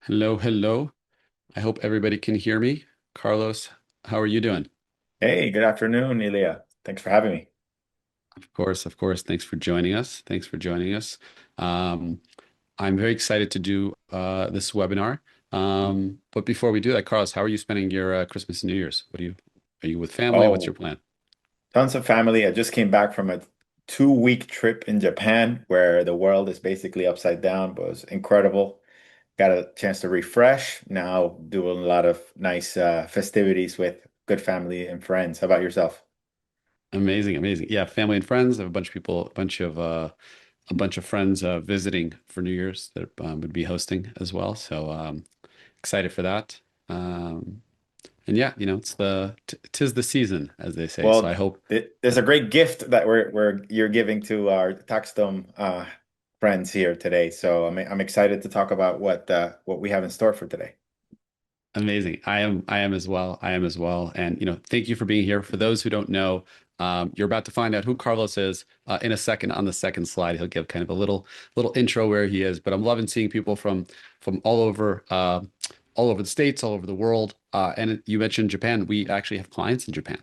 Hello, hello. I hope everybody can hear me. Carlos, how are you doing? Hey, good afternoon, Ilya. Thanks for having me. Of course, of course. Thanks for joining us. Thanks for joining us. Um, I'm very excited to do this webinar. But before we do that, Carlos, how are you spending your Christmas and New Year's? Are you with family? What's your Oh, plan? tons of family. I just came back from a 2-week trip in Japan where the world is basically upside down, but it was incredible. Got a chance to refresh. Now doing a lot of nice festivities with good family and friends. How about yourself? Amazing, amazing. Yeah, family and friends. I have a bunch of people, a bunch of friends visiting for New Year's that would be hosting as well. So excited for that. Um, And yeah, tis the season, as they say. So I Well, hope there's a great gift that you're giving to our TaxDome friends here today. So I'm excited to talk about what we have in store for today. amazing. I am as well. I am as well. And thank you for being here. For those who don't know, you're about to find out who Carlos is in a second. On the second slide, he'll give kind of a little intro where he is. But I'm loving seeing people from all over the states, all over the world. And you mentioned Japan. We actually have clients in Japan.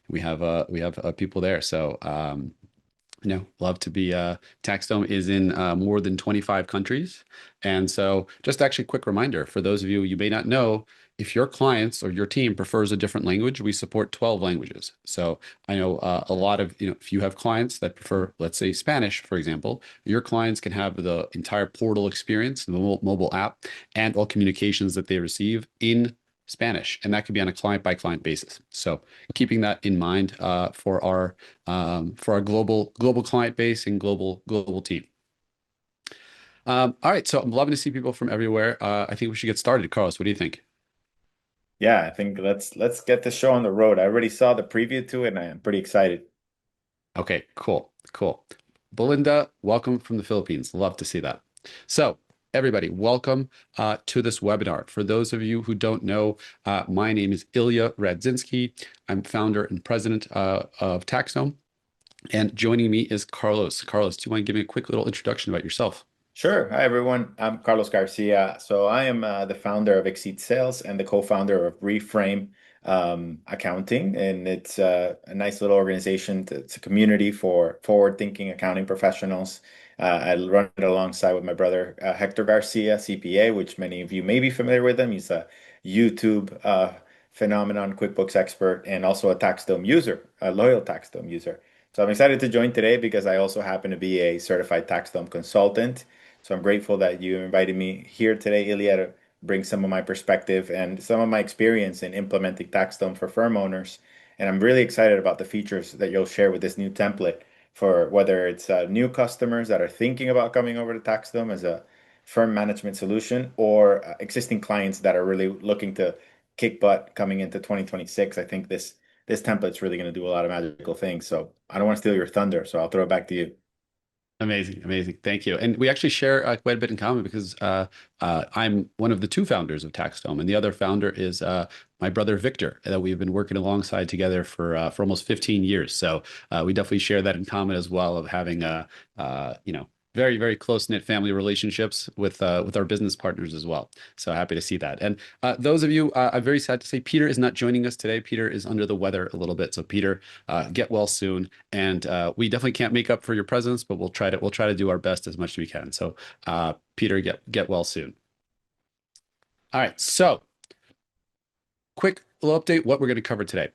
We have people there. So love to be TaxDome is in more than 25 countries. And so just actually a quick reminder for those of you may not know, if your clients or your team prefers a different language, we support 12 languages. So I know a lot of, if you have clients that prefer, let's say Spanish, for example, your clients can have the entire portal experience, the mobile app, and all communications that they receive in Spanish. And that could be on a client by client basis. So keeping that in mind for our global client base and global team. All right, so I'm loving to see people from everywhere. I think we should get started. Carlos, what do you think? Yeah, I think let's get the show on the road. I already saw the preview to it and I am pretty excited. Okay, cool, cool. Belinda, welcome from the Philippines. Love to see that. So, everybody, welcome to this webinar. For those of you who don't know, my name is Ilya Radzinsky. I'm founder and president of TaxDome, and joining me is Carlos. Carlos, do you want to give me a quick little introduction about yourself? Sure. Hi, everyone. I'm Carlos Garcia. So I am the founder of ExceedSales and the co-founder of REFRAME Accounting. And it's a nice little organization. It's a community for forward-thinking accounting professionals. I run it alongside with my brother, Hector Garcia, CPA, which many of you may be familiar with him. He's a YouTube phenomenon, QuickBooks expert, and also a TaxDome user, a loyal TaxDome user. So I'm excited to join today because I also happen to be a certified TaxDome consultant. So I'm grateful that you invited me here today, Ilya, to bring some of my perspective and some of my experience in implementing TaxDome for firm owners. And I'm really excited about the features that you'll share with this new template for whether it's new customers that are thinking about coming over to TaxDome as a firm management solution or existing clients that are really looking to kick butt coming into 2026. I think this template's really going to do a lot of magical things. So I don't want to steal your thunder, so I'll throw it back to you. Amazing, amazing. Thank you. And we actually share quite a bit in common because I'm one of the two founders of TaxDome, and the other founder is my brother Victor, that we've been working alongside together for almost 15 years. So we definitely share that in common as well of having very, very close-knit family relationships with our business partners as well. So happy to see that. And those of you, I'm very sad to say Peter is not joining us today. Peter is under the weather a little bit. So Peter, get well soon. And we definitely can't make up for your presence, but we'll try to do our best as much as we can. So Peter, get well soon. All right. So quick little update what we're going to cover today.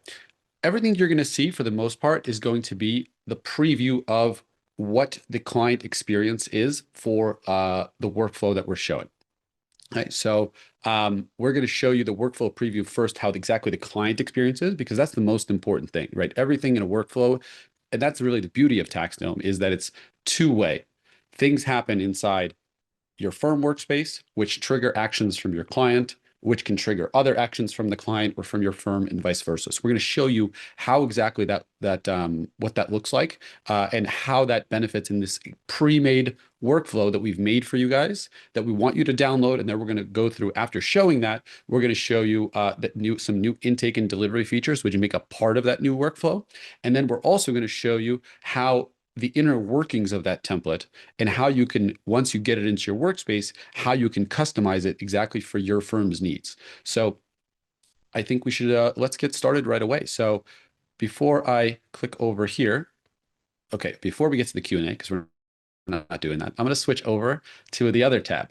Everything you're going to see for the most part is going to be the preview of what the client experience is for the workflow that we're showing. Right. So we're going to show you the workflow preview first, how exactly the client experience is, because that's the most important thing, right? Everything in a workflow, and that's really the beauty of TaxDome is that it's two-way. Things happen inside your firm workspace, which trigger actions from your client, which can trigger other actions from the client or from your firm, and vice versa. So we're going to show you how exactly that what that looks like and how that benefits in this pre-made workflow that we've made for you guys that we want you to download, and then we're going to go through. After showing that, we're going to show you some new intake and delivery features, which make a part of that new workflow, and then we're also going to show you how the inner workings of that template and how you can, once you get it into your workspace, how you can customize it exactly for your firm's needs. So I think we should, let's get started right away. So before I click over here, okay, before we get to the Q&A, because we're not doing that, I'm going to switch over to the other tab.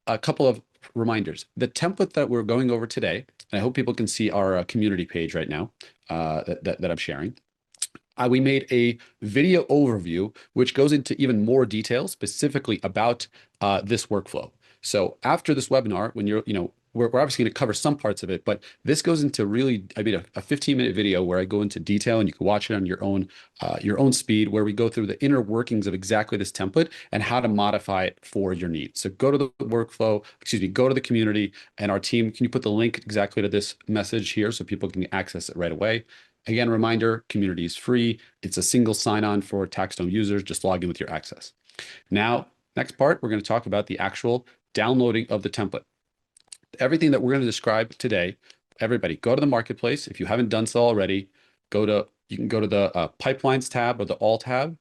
A couple of reminders. The template that we're going over today, and I hope people can see our community page right now that I'm sharing. We made a video overview, which goes into even more detail specifically about this workflow. So after this webinar, when we're obviously going to cover some parts of it, but this goes into really, I made a 15-minute video where I go into detail, and you can watch it on your own speed, where we go through the inner workings of exactly this template and how to modify it for your needs. So go to the workflow, go to the community, and our team, can you put the link exactly to this message here so people can access it right away? Again, reminder, community is free. It's a single sign-on for TaxDome users. Just log in with your access. Now, next part, we're going to talk about the actual downloading of the template. Everything that we're going to describe today, everybody, go to the marketplace. If you haven't done so already, you can go to the pipelines tab or the all tab,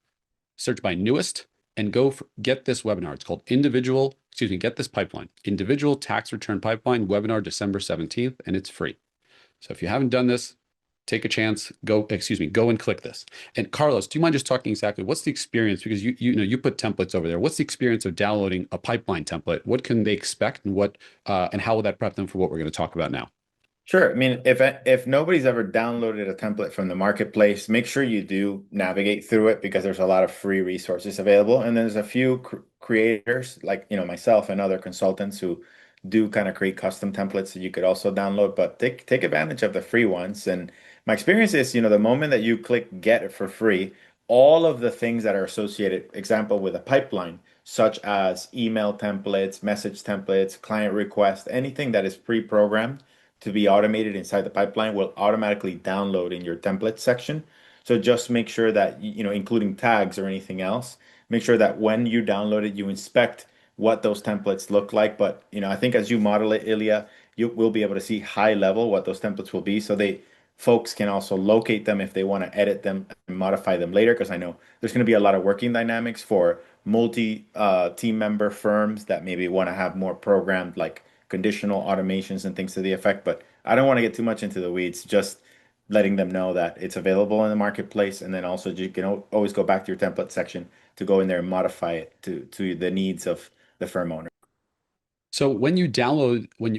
search by newest, and get this webinar. It's called get this pipeline, Individual Tax Return Pipeline Webinar December 17th, and it's free. So if you haven't done this, take a chance, go and click this. And Carlos, do you mind just talking exactly what's the experience? Because you put templates over there. What's the experience of downloading a pipeline template? What can they expect, and and how will that prep them for what we're going to talk about now? Sure. I mean, if nobody's ever downloaded a template from the marketplace, make sure you do navigate through it because there's a lot of free resources available. And there's a few creators like, myself and other consultants who do kind of create custom templates that you could also download, but take advantage of the free ones. And my experience is, the moment that you click get it for free, all of the things that are associated, example, with a pipeline, such as email templates, message templates, client requests, anything that is pre-programmed to be automated inside the pipeline will automatically download in your template section. So just make sure that, including tags or anything else, make sure that when you download it, you inspect what those templates look like. But, I think as you model it, Ilya, you will be able to see high level what those templates will be. So folks can also locate them if they want to edit them and modify them later. Because I know there's going to be a lot of working dynamics for multi team member firms that maybe want to have more programmed like conditional automations and things to the effect. But I don't want to get too much into the weeds, just letting them know that it's available in the marketplace. And then also you can always go back to your template section to go in there and modify it to the needs of the firm owner. So when you download, when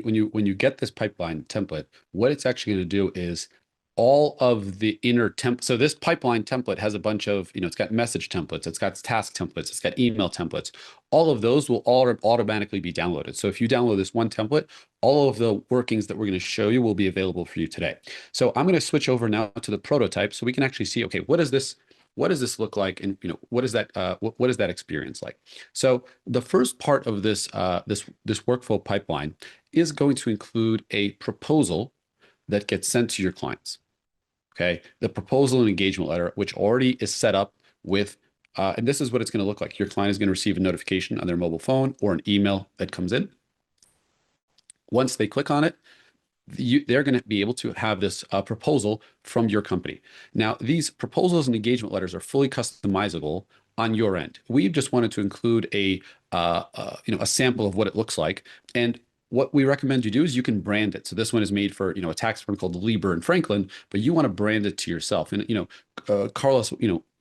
you get this pipeline template, what it's actually going to do is all of the inner temp. So this pipeline template has a bunch of, it's got message templates, it's got task templates, it's got email templates. All of those will all automatically be downloaded. So if you download this one template, all of the workings that we're going to show you will be available for you today. So I'm going to switch over now to the prototype so we can actually see, okay, what does this look like, and what is that experience like? So the first part of this this workflow pipeline is going to include a proposal that gets sent to your clients. Okay, the proposal and engagement letter, which already is set up with, and this is what it's going to look like. Your client is going to receive a notification on their mobile phone or an email that comes in. Once they click on it, they're going to be able to have this proposal from your company. Now, these proposals and engagement letters are fully customizable on your end. We just wanted to include a sample of what it looks like, and what we recommend you do is you can brand it. So this one is made for a tax firm called Lieber and Franklin, but you want to brand it to yourself. And Carlos,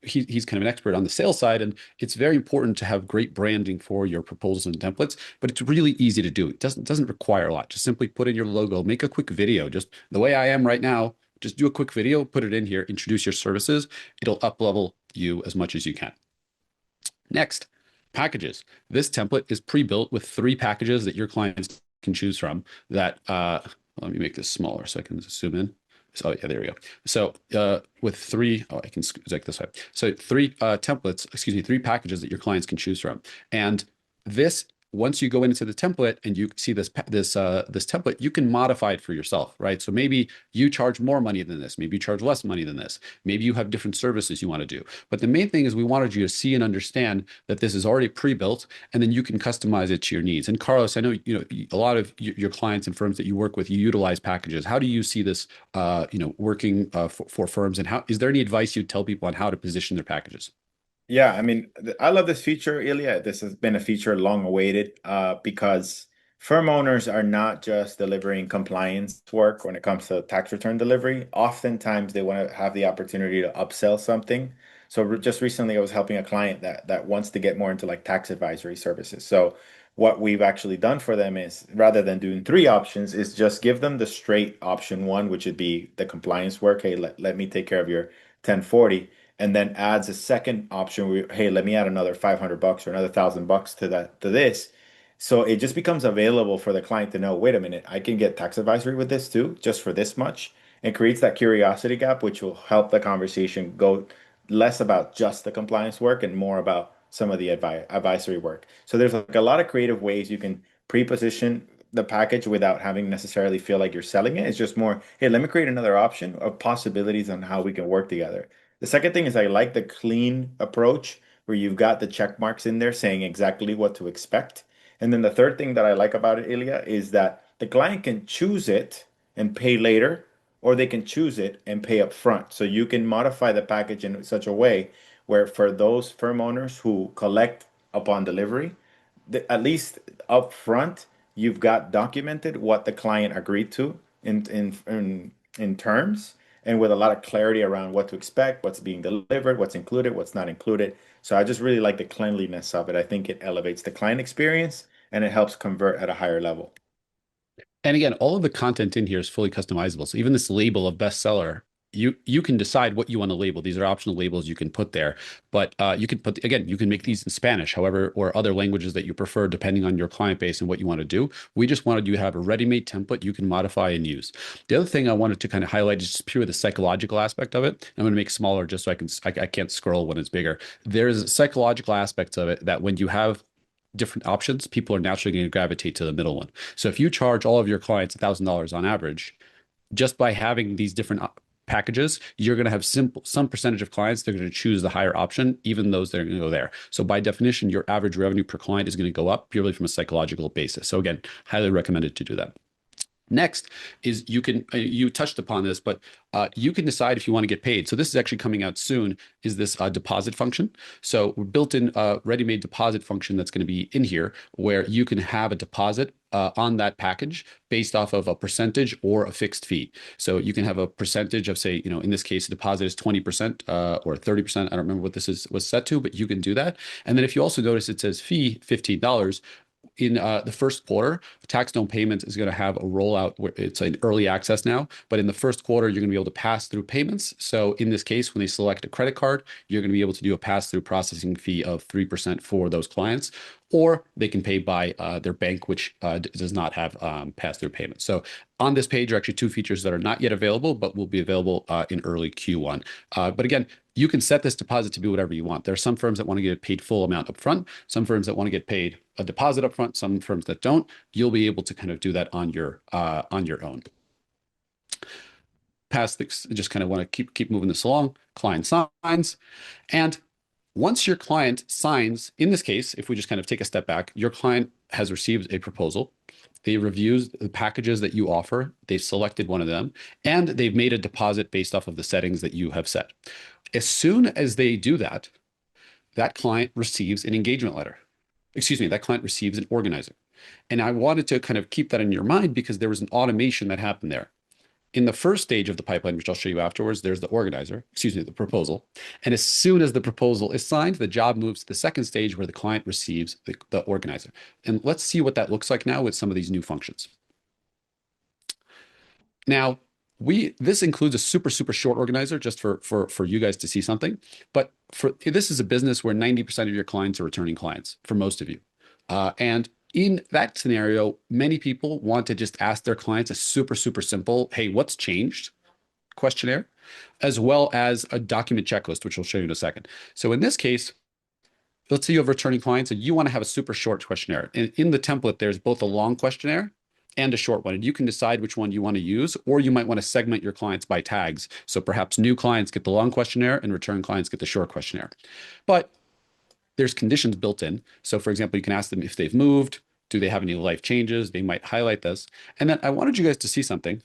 he's kind of an expert on the sales side, and it's very important to have great branding for your proposals and templates. But it's really easy to do. It doesn't require a lot. Just simply put in your logo, make a quick video, just the way I am right now. Just do a quick video, put it in here, introduce your services. It'll up level you as much as you can. Next, packages. This template is pre-built with 3 packages that your clients can choose from. That let me make this smaller so I can zoom in. So yeah, there we go. So with 3, I can like this way. So 3 templates, 3 packages that your clients can choose from. And this, once you go into the template and you see this template, you can modify it for yourself, right? So maybe you charge more money than this. Maybe you charge less money than this. Maybe you have different services you want to do. But the main thing is we wanted you to see and understand that this is already pre-built, and then you can customize it to your needs. And Carlos, I know a lot of your clients and firms that you work with, you utilize packages. How do you see this, working for firms? And how is there any advice you'd tell people on how to position their packages? Yeah, I mean, I love this feature, Ilya. This has been a feature long awaited because firm owners are not just delivering compliance work when it comes to tax return delivery. Oftentimes, they want to have the opportunity to upsell something. So just recently, I was helping a client that wants to get more into like tax advisory services. So what we've actually done for them is rather than doing three options, is just give them the straight option one, which would be the compliance work. Hey, let me take care of your 1040, and then adds a second option where, hey, let me add another 500 bucks or another $1,000 to this. So it just becomes available for the client to know, wait a minute, I can get tax advisory with this too, just for this much. And creates that curiosity gap, which will help the conversation go less about just the compliance work and more about some of the advisory work. So there's like a lot of creative ways you can pre-position the package without having necessarily feel like you're selling it. It's just more, hey, let me create another option of possibilities on how we can work together. The second thing is I like the clean approach where you've got the check marks in there saying exactly what to expect. And then the third thing that I like about it, Ilya, is that the client can choose it and pay later, or they can choose it and pay up front. So you can modify the package in such a way where for those firm owners who collect upon delivery, at least up front, you've got documented what the client agreed to in terms and with a lot of clarity around what to expect, what's being delivered, what's included, what's not included. So I just really like the cleanliness of it. I think it elevates the client experience and it helps convert at a higher level. And again, all of the content in here is fully customizable. So even this label of bestseller, you can decide what you want to label. These are optional labels you can put there, but you can put again, you can make these in Spanish, however, or other languages that you prefer, depending on your client base and what you want to do. We just wanted you to have a ready-made template you can modify and use. The other thing I wanted to kind of highlight is just purely the psychological aspect of it. I'm going to make smaller just so I can't scroll when it's bigger. There's psychological aspects of it that when you have different options, people are naturally going to gravitate to the middle one. So if you charge all of your clients $1,000 on average, just by having these different packages, you're going to have some percentage of clients that are going to choose the higher option, even those that are going to go there. So by definition, your average revenue per client is going to go up purely from a psychological basis. So again, highly recommended to do that. Next is you can you touched upon this, but you can decide if you want to get paid. So this is actually coming out soon. Is this deposit function? So we're built in ready-made deposit function that's going to be in here, where you can have a deposit on that package based off of a percentage or a fixed fee. So you can have a percentage of, say, in this case, the deposit is 20% or 30%. I don't remember what this was set to, but you can do that. And then if you also notice, it says fee $15. In the first quarter, TaxDome Payments is going to have a rollout where it's an early access now, but in the first quarter, you're going to be able to pass through payments. So in this case, when they select a credit card, you're going to be able to do a pass-through processing fee of 3% for those clients, or they can pay by their bank, which does not have pass-through payments. So on this page are actually two features that are not yet available, but will be available in early Q1. But again, you can set this deposit to be whatever you want. There are some firms that want to get paid full amount upfront, some firms that want to get paid a deposit upfront, some firms that don't. You'll be able to kind of do that on your own. Past this, just kind of want to keep moving this along. Client signs, and once your client signs, in this case, if we just kind of take a step back, your client has received a proposal. They reviewed the packages that you offer. They've selected one of them, and they've made a deposit based off of the settings that you have set. As soon as they do that, that client receives an engagement letter. Excuse me, that client receives an organizer. And I wanted to kind of keep that in your mind because there was an automation that happened there. In the first stage of the pipeline, which I'll show you afterwards, there's the organizer, excuse me, the proposal. And as soon as the proposal is signed, the job moves to the second stage where the client receives the organizer. And let's see what that looks like now with some of these new functions. Now, this includes a super short organizer just for you guys to see something. But this is a business where 90% of your clients are returning clients for most of you. And in that scenario, many people want to just ask their clients a super simple, hey, what's changed questionnaire, as well as a document checklist, which I'll show you in a second. So in this case, let's say you have returning clients and you want to have a super short questionnaire. And in the template, there's both a long questionnaire and a short one. And you can decide which one you want to use, or you might want to segment your clients by tags. So perhaps new clients get the long questionnaire and return clients get the short questionnaire. But there's conditions built in. So for example, you can ask them if they've moved, do they have any life changes? They might highlight this. And then I wanted you guys to see something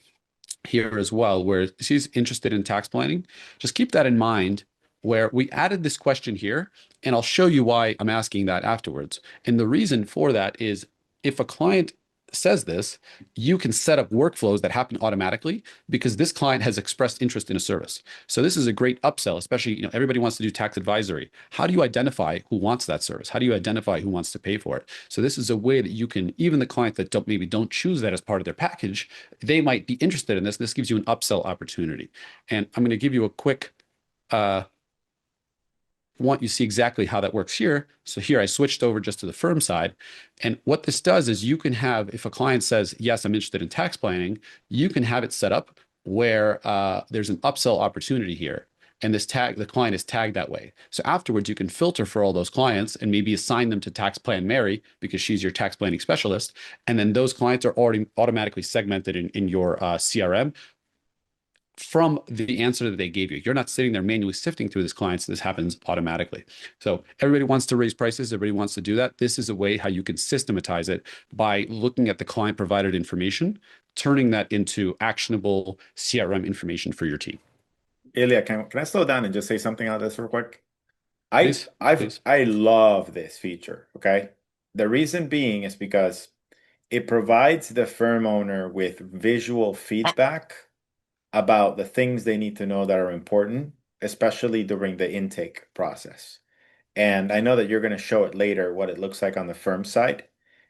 here as well, where she's interested in tax planning. Just keep that in mind where we added this question here And I'll show you why I'm asking that afterwards. And the reason for that is if a client says this, you can set up workflows that happen automatically because this client has expressed interest in a service. So this is a great upsell, especially, everybody wants to do tax advisory. How do you identify who wants that service? How do you identify who wants to pay for it? So this is a way that you can, even the clients that maybe don't choose that as part of their package, they might be interested in this. This gives you an upsell opportunity. And I'm going to give you a quick want you see exactly how that works here. So here I switched over just to the firm side. And what this does is you can have, if a client says, yes, I'm interested in tax planning, you can have it set up where there's an upsell opportunity here. And the client is tagged that way. So afterwards, you can filter for all those clients and maybe assign them to Tax Plan Mary because she's your tax planning specialist. And then those clients are already automatically segmented in your CRM from the answer that they gave you. You're not sitting there manually sifting through these clients. This happens automatically. So everybody wants to raise prices. Everybody wants to do that. This is a way how you can systematize it by looking at the client provided information, turning that into actionable CRM information for your team. Ilya, can I slow down and just say something on this real quick? I Please, I've please. I love this feature, okay? The reason being is because it provides the firm owner with visual feedback about the things they need to know that are important, especially during the intake process. And I know that you're going to show it later what it looks like on the firm side.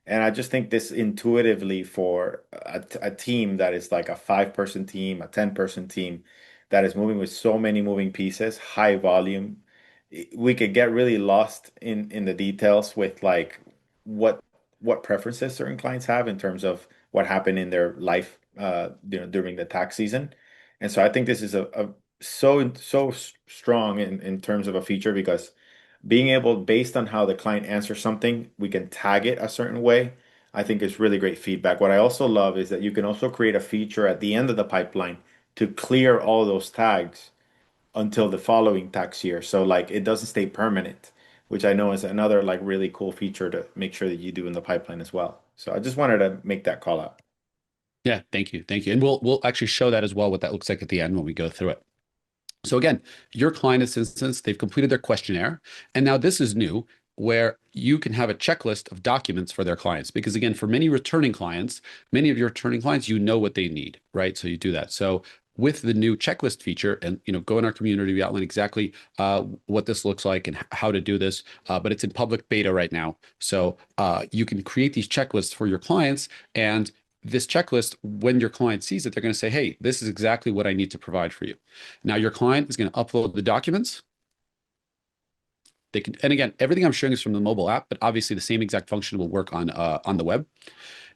And I just think this intuitively for a team that is like a 5-person team, a 10-person team that is moving with so many moving pieces, high volume, we could get really lost in the details with like what what preferences certain clients have in terms of what happened in their life during the tax season. And so I think this is a so strong in terms of a feature because being able, based on how the client answers something, we can tag it a certain way. I think is really great feedback. What I also love is that you can also create a feature at the end of the pipeline to clear all those tags until the following tax year. So like it doesn't stay permanent, which I know is another like really cool feature to make sure that you do in the pipeline as well. So I just wanted to make that call out. Yeah, thank you. Thank you. And we'll actually show that as well, what that looks like at the end when we go through it. So again, your client, in this instance, they've completed their questionnaire. And now this is new, where you can have a checklist of documents for their clients. Because again, for many returning clients, many of your returning clients, you know what they need, right? So you do that. So with the new checklist feature, and go in our community, we outline exactly what this looks like and how to do this. But it's in public beta right now, so you can create these checklists for your clients, and this checklist, when your client sees it, they're going to say, hey, this is exactly what I need to provide for you. Now, your client is going to upload the documents. They can, and again, everything I'm showing is from the mobile app, but obviously the same exact function will work on the web.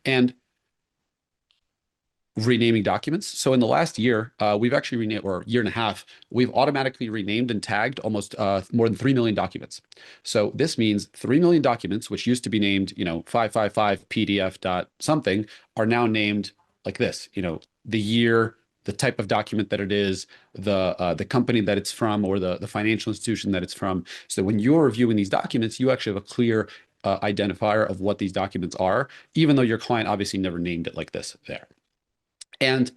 And renaming documents. So in the last year, we've actually renamed, or year and a half, we've automatically renamed and tagged almost more than 3 million documents. So this means 3 million documents, which used to be named, 555 PDF dot something, are now named like this, the year, the type of document that it is, the company that it's from, or the financial institution that it's from. So when you're reviewing these documents, you actually have a clear identifier of what these documents are, even though your client obviously never named it like this there. And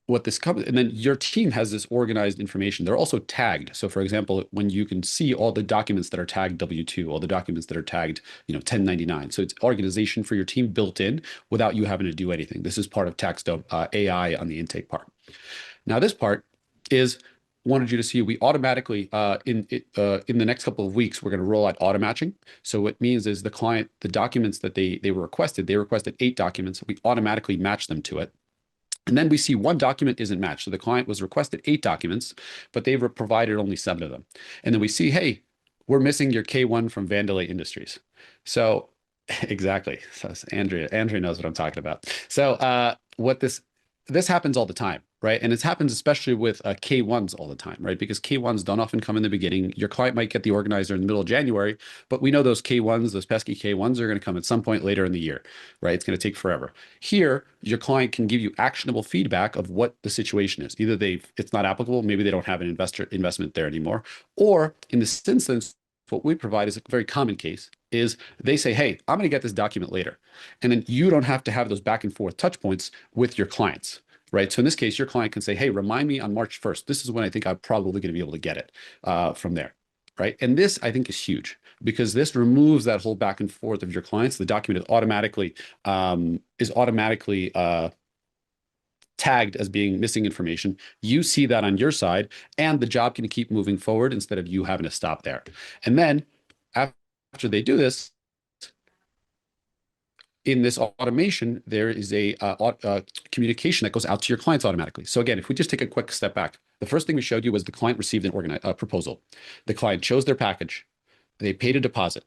what this comes, and then your team has this organized information. They're also tagged. So, for example, when you can see all the documents that are tagged W-2, all the documents that are tagged, 1099. So it's organization for your team built in without you having to do anything. This is part of TaxDome AI on the intake part. Now, this part is wanted you to see we automatically in the next couple of weeks we're going to roll out auto matching. So what it means is the client, the documents that they requested 8 documents. We automatically match them to it. And then we see one document isn't matched. So the client was requested 8 documents, but they've provided only 7 of them. And then we see, hey, we're missing your K1 from Vandelay Industries. So exactly. So Andrea knows what I'm talking about. So what this happens all the time, right? And it happens especially with K1s all the time, right? Because K1s don't often come in the beginning. Your client might get the organizer in the middle of January, but we know those K1s, those pesky K1s are going to come at some point later in the year, right? It's going to take forever. Here, your client can give you actionable feedback of what the situation is. Either it's not applicable, maybe they don't have an investment there anymore, or in this instance, what we provide is a very common case is they say, hey, I'm going to get this document later. And then you don't have to have those back and forth touch points with your clients, right? So in this case, your client can say, hey, remind me on March 1st. This is when I think I'm probably going to be able to get it from there. right? And this I think is huge because this removes that whole back and forth of your clients. The document is automatically tagged as being missing information. You see that on your side, and the job can keep moving forward instead of you having to stop there. And then after they do this, in this automation, there is a communication that goes out to your clients automatically. So again, if we just take a quick step back, the first thing we showed you was the client received an proposal. The client chose their package. They paid a deposit.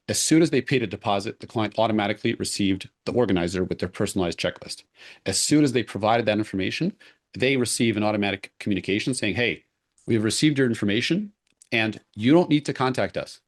As soon as they paid a deposit, the client automatically received the organizer with their personalized checklist. As soon as they provided that information, they receive an automatic communication saying, hey, we've received your information and you don't need to contact us.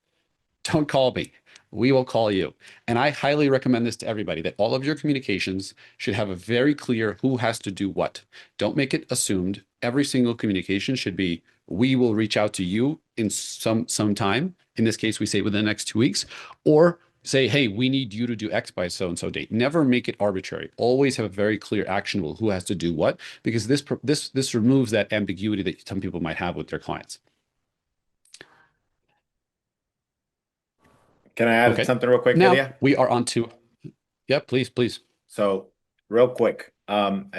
Don't call me. We will call you. And I highly recommend this to everybody that all of your communications should have a very clear who has to do what. Don't make it assumed. Every single communication should be, we will reach out to you in some time. In this case, we say within the next 2 weeks, or say, hey, we need you to do X by so and so date. Never make it arbitrary. Always have a very clear, actionable who has to do what, because this removes that ambiguity that some people might have with their clients. Can I add Okay. something real quick, Now Ilya? we are on to, yeah, please, please. So real quick,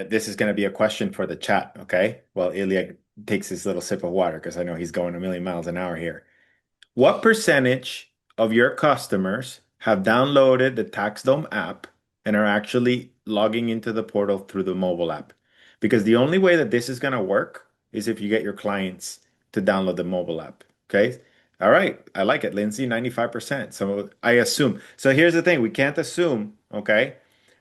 this is going to be a question for the chat, okay? Well, Ilya takes his little sip of water because I know he's going a million miles an hour here. What percentage of your customers have downloaded the TaxDome app and are actually logging into the portal through the mobile app? Because the only way that this is going to work is if you get your clients to download the mobile app. Okay. All right. I like it, Lindsay, 95%. So I assume. So here's the thing. We can't assume. Okay.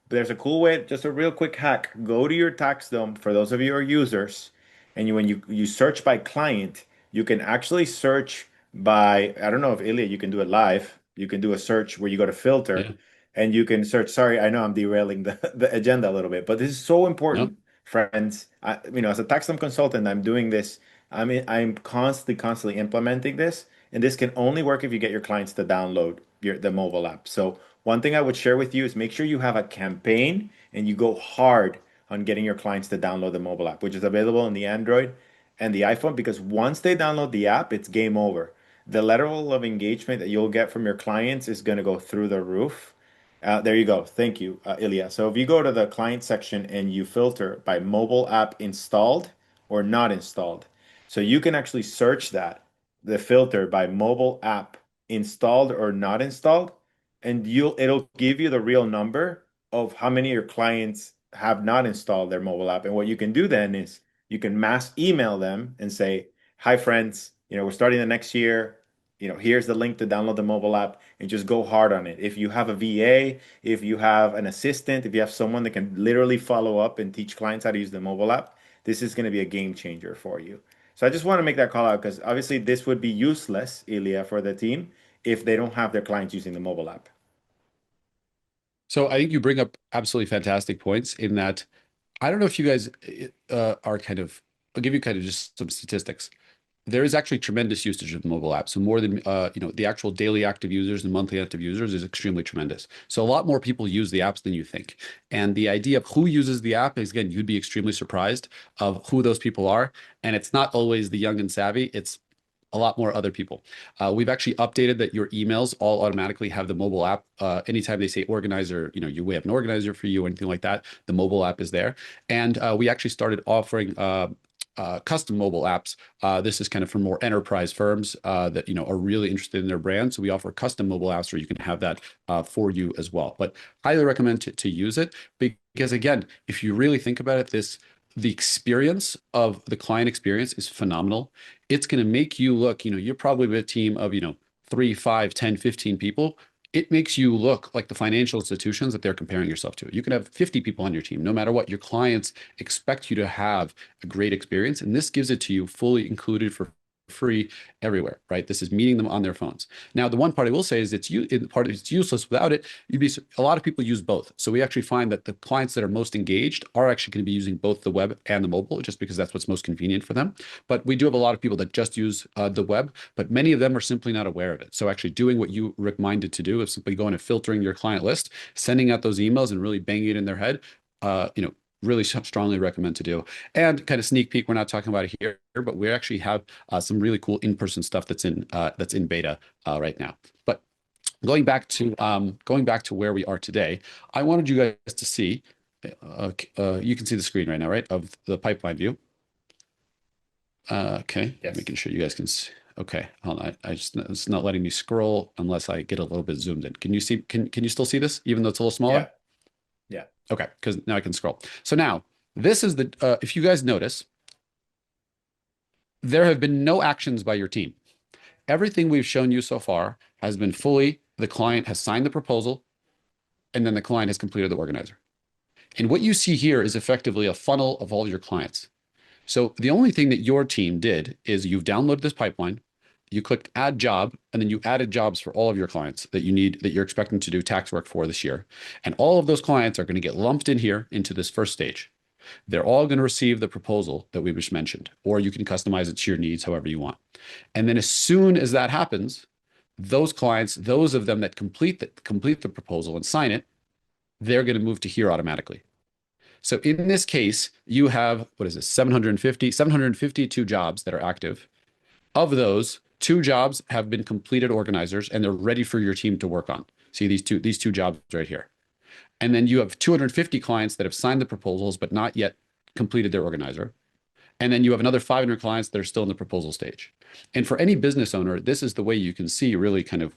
But there's a cool way, just a real quick hack. Go to your TaxDome for those of you who are users, and when you search by client, you can actually search by, I don't know if Ilya, you can do it live. You can do a search where you go to filter Yeah. and you can search. Sorry, I know I'm derailing the agenda a little bit, but this is so No. important, friends. As a TaxDome consultant, I'm doing this. I'm constantly implementing this, and this can only work if you get your clients to download the mobile app. So one thing I would share with you is make sure you have a campaign and you go hard on getting your clients to download the mobile app, which is available on the Android and the iPhone, because once they download the app, it's game over. The level of engagement that you'll get from your clients is going to go through the roof. There you go. Thank you, Ilya. So if you go to the client section and you filter by mobile app installed or not installed, so you can actually search the filter by mobile app installed or not installed, and it'll give you the real number of how many of your clients have not installed their mobile app. And what you can do then is you can mass email them and say, hi friends, we're starting the next year. Here's the link to download the mobile app, and just go hard on it. If you have a VA, if you have an assistant, if you have someone that can literally follow up and teach clients how to use the mobile app, this is going to be a game changer for you. So I just want to make that call out because obviously this would be useless, Ilya, for the team if they don't have their clients using the mobile app. So I think you bring up absolutely fantastic points in that I don't know if you guys are kind of, I'll give you kind of just some statistics. There is actually tremendous usage of the mobile app. So more than the actual daily active users and monthly active users is extremely tremendous. So a lot more people use the apps than you think. And the idea of who uses the app is, again, you'd be extremely surprised of who those people are. And it's not always the young and savvy. It's a lot more other people. We've actually updated that your emails all automatically have the mobile app. Anytime they say organizer, we have an organizer for you, or anything like that, the mobile app is there. And we actually started offering custom mobile apps. This is kind of for more enterprise firms that are really interested in their brand. So we offer custom mobile apps where you can have that for you as well. But highly recommend to use it because, again, if you really think about it, the experience of the client experience is phenomenal. It's going to make you look, you're probably with a team of, 3, 5, 10, 15 people. It makes you look like the financial institutions that they're comparing yourself to. You can have 50 people on your team. No matter what, your clients expect you to have a great experience. And this gives it to you fully included for free everywhere, right? This is meeting them on their phones. Now, the one part I will say is it's useless without it. A lot of people use both. So we actually find that the clients that are most engaged are actually going to be using both the web and the mobile, just because that's what's most convenient for them. But we do have a lot of people that just use the web, but many of them are simply not aware of it. So actually doing what you recommended to do is simply going and filtering your client list, sending out those emails and really banging it in their head, really strongly recommend to do. And kind of sneak peek, we're not talking about it here, but we actually have some really cool in-person stuff that's in beta right now. But going back to where we are today, I wanted you guys to see. You can see the screen right now, right, of the pipeline view. Okay, Yes. making sure you guys can see. Okay, hold on. I just it's not letting me scroll unless I get a little bit zoomed in. Can you see? Can you still see this, even though it's a little smaller? Yeah. Yeah. Okay, because now I can scroll. So now this is the if you guys notice, there have been no actions by your team. Everything we've shown you so far has been fully the client has signed the proposal, and then the client has completed the organizer. And what you see here is effectively a funnel of all your clients. So the only thing that your team did is you've downloaded this pipeline, you clicked add job, and then you added jobs for all of your clients that you need, that you're expecting to do tax work for this year. And all of those clients are going to get lumped in here into this first stage. They're all going to receive the proposal that we just mentioned, or you can customize it to your needs however you want. And then as soon as that happens, those clients, those of them that complete the proposal and sign it, they're going to move to here automatically. So in this case, you have, what is this, 752 jobs that are active. Of those, two jobs have been completed organizers and they're ready for your team to work on. See these two jobs right here. And then you have 250 clients that have signed the proposals but not yet completed their organizer. And then you have another 500 clients that are still in the proposal stage. And for any business owner, this is the way you can see really kind of,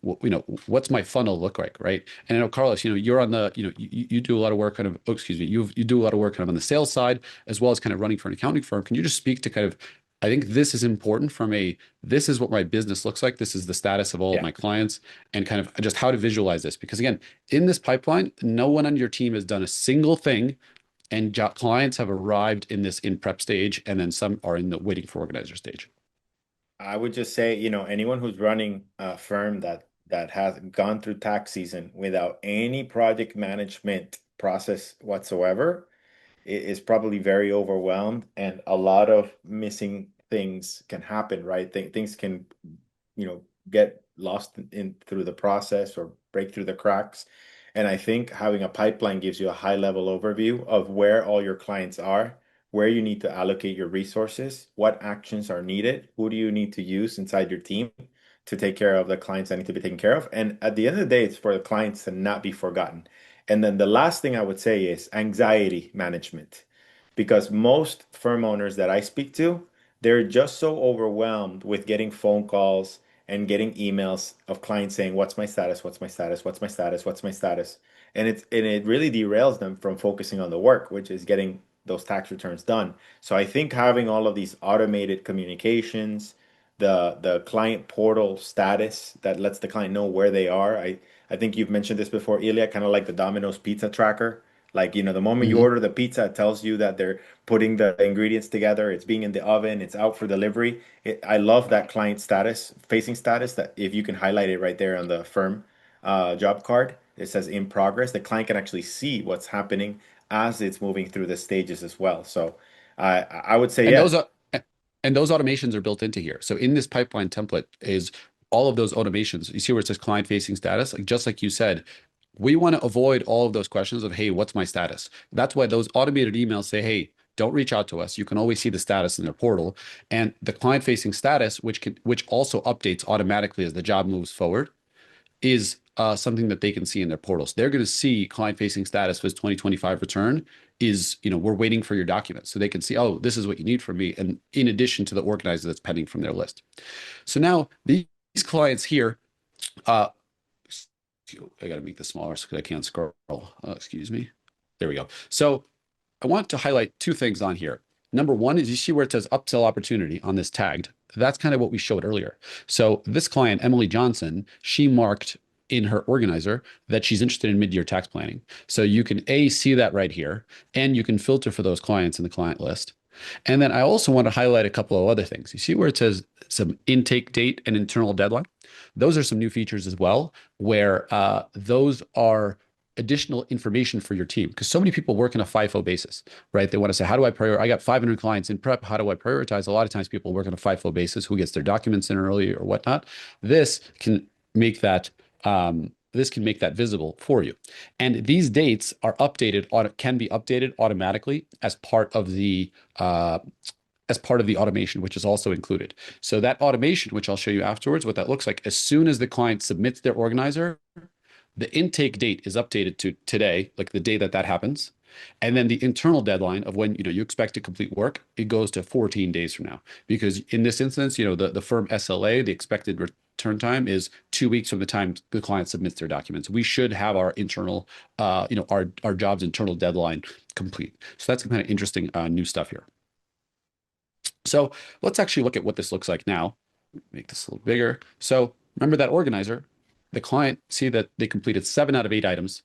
what's my funnel look like, right? And I know, Carlos, you're on the, you do a lot of work kind of, oh, excuse me, you do a lot of work kind of on the sales side, as well as kind of running for an accounting firm. Can you just speak to kind of, I think this is important from this is what my business looks like. This is the status of all of Yeah. my clients and kind of just how to visualize this. Because again, in this pipeline, no one on your team has done a single thing and clients have arrived in this in prep stage, and then some are in the waiting for organizer stage. I would just say, anyone who's running a firm that has gone through tax season without any project management process whatsoever is probably very overwhelmed, and a lot of missing things can happen, right? Things can, get lost in through the process or break through the cracks. And I think having a pipeline gives you a high level overview of where all your clients are, where you need to allocate your resources, what actions are needed, who do you need to use inside your team to take care of the clients that need to be taken care of. And at the end of the day, it's for the clients to not be forgotten. And then the last thing I would say is anxiety management, because most firm owners that I speak to, they're just so overwhelmed with getting phone calls and getting emails of clients saying, "What's my status? What's my status? What's my status? What's my status?" And it really derails them from focusing on the work, which is getting those tax returns done. So I think having all of these automated communications, the client portal status that lets the client know where they are. I think you've mentioned this before, Ilya, kind of like the Domino's pizza tracker. Like, the moment you Mhm. order the pizza, it tells you that they're putting the ingredients together, it's being in the oven, it's out for delivery. I love that client status, facing status, that if you can highlight it right there on the firm job card, it says in progress. The client can actually see what's happening as it's moving through the stages as well. So I would say, And yeah, those are and those automations are built into here. So in this pipeline template is all of those automations. You see where it says client facing status, like just like you said, we want to avoid all of those questions of, hey, what's my status? That's why those automated emails say, hey, don't reach out to us. You can always see the status in their portal. And the client facing status, which also updates automatically as the job moves forward, is something that they can see in their portals. They're going to see client-facing status for his 2025 return is, we're waiting for your documents. So they can see, oh, this is what you need from me. And in addition to the organizer that's pending from their list. So now these clients here, uh, I got to make this smaller because I can't scroll. Excuse me. There we go. So I want to highlight two things on here. Number one is you see where it says upsell opportunity on this tagged. That's kind of what we showed earlier. So this client, Emily Johnson, she marked in her organizer that she's interested in mid-year tax planning. So you can see that right here, and you can filter for those clients in the client list. And then I also want to highlight a couple of other things. You see where it says some intake date and internal deadline? Those are some new features as well, where those are additional information for your team, because so many people work on a FIFO basis, right? They want to say, how do I prioritize? I got 500 clients in prep. How do I prioritize? A lot of times people work on a FIFO basis, who gets their documents in early or whatnot. This can make that this can make that visible for you. And these dates are updated, can be updated automatically as part of the automation, which is also included. So that automation, which I'll show you afterwards, what that looks like, as soon as the client submits their organizer, the intake date is updated to today, like the day that that happens. And then the internal deadline of when you expect to complete work, it goes to 14 days from now. Because in this instance, the firm SLA, the expected return time is 2 weeks from the time the client submits their documents. We should have our internal, our job's internal deadline complete. So that's kind of interesting new stuff here. So let's actually look at what this looks like now. Make this a little bigger. So remember that organizer, the client, see that they completed 7 out of 8 items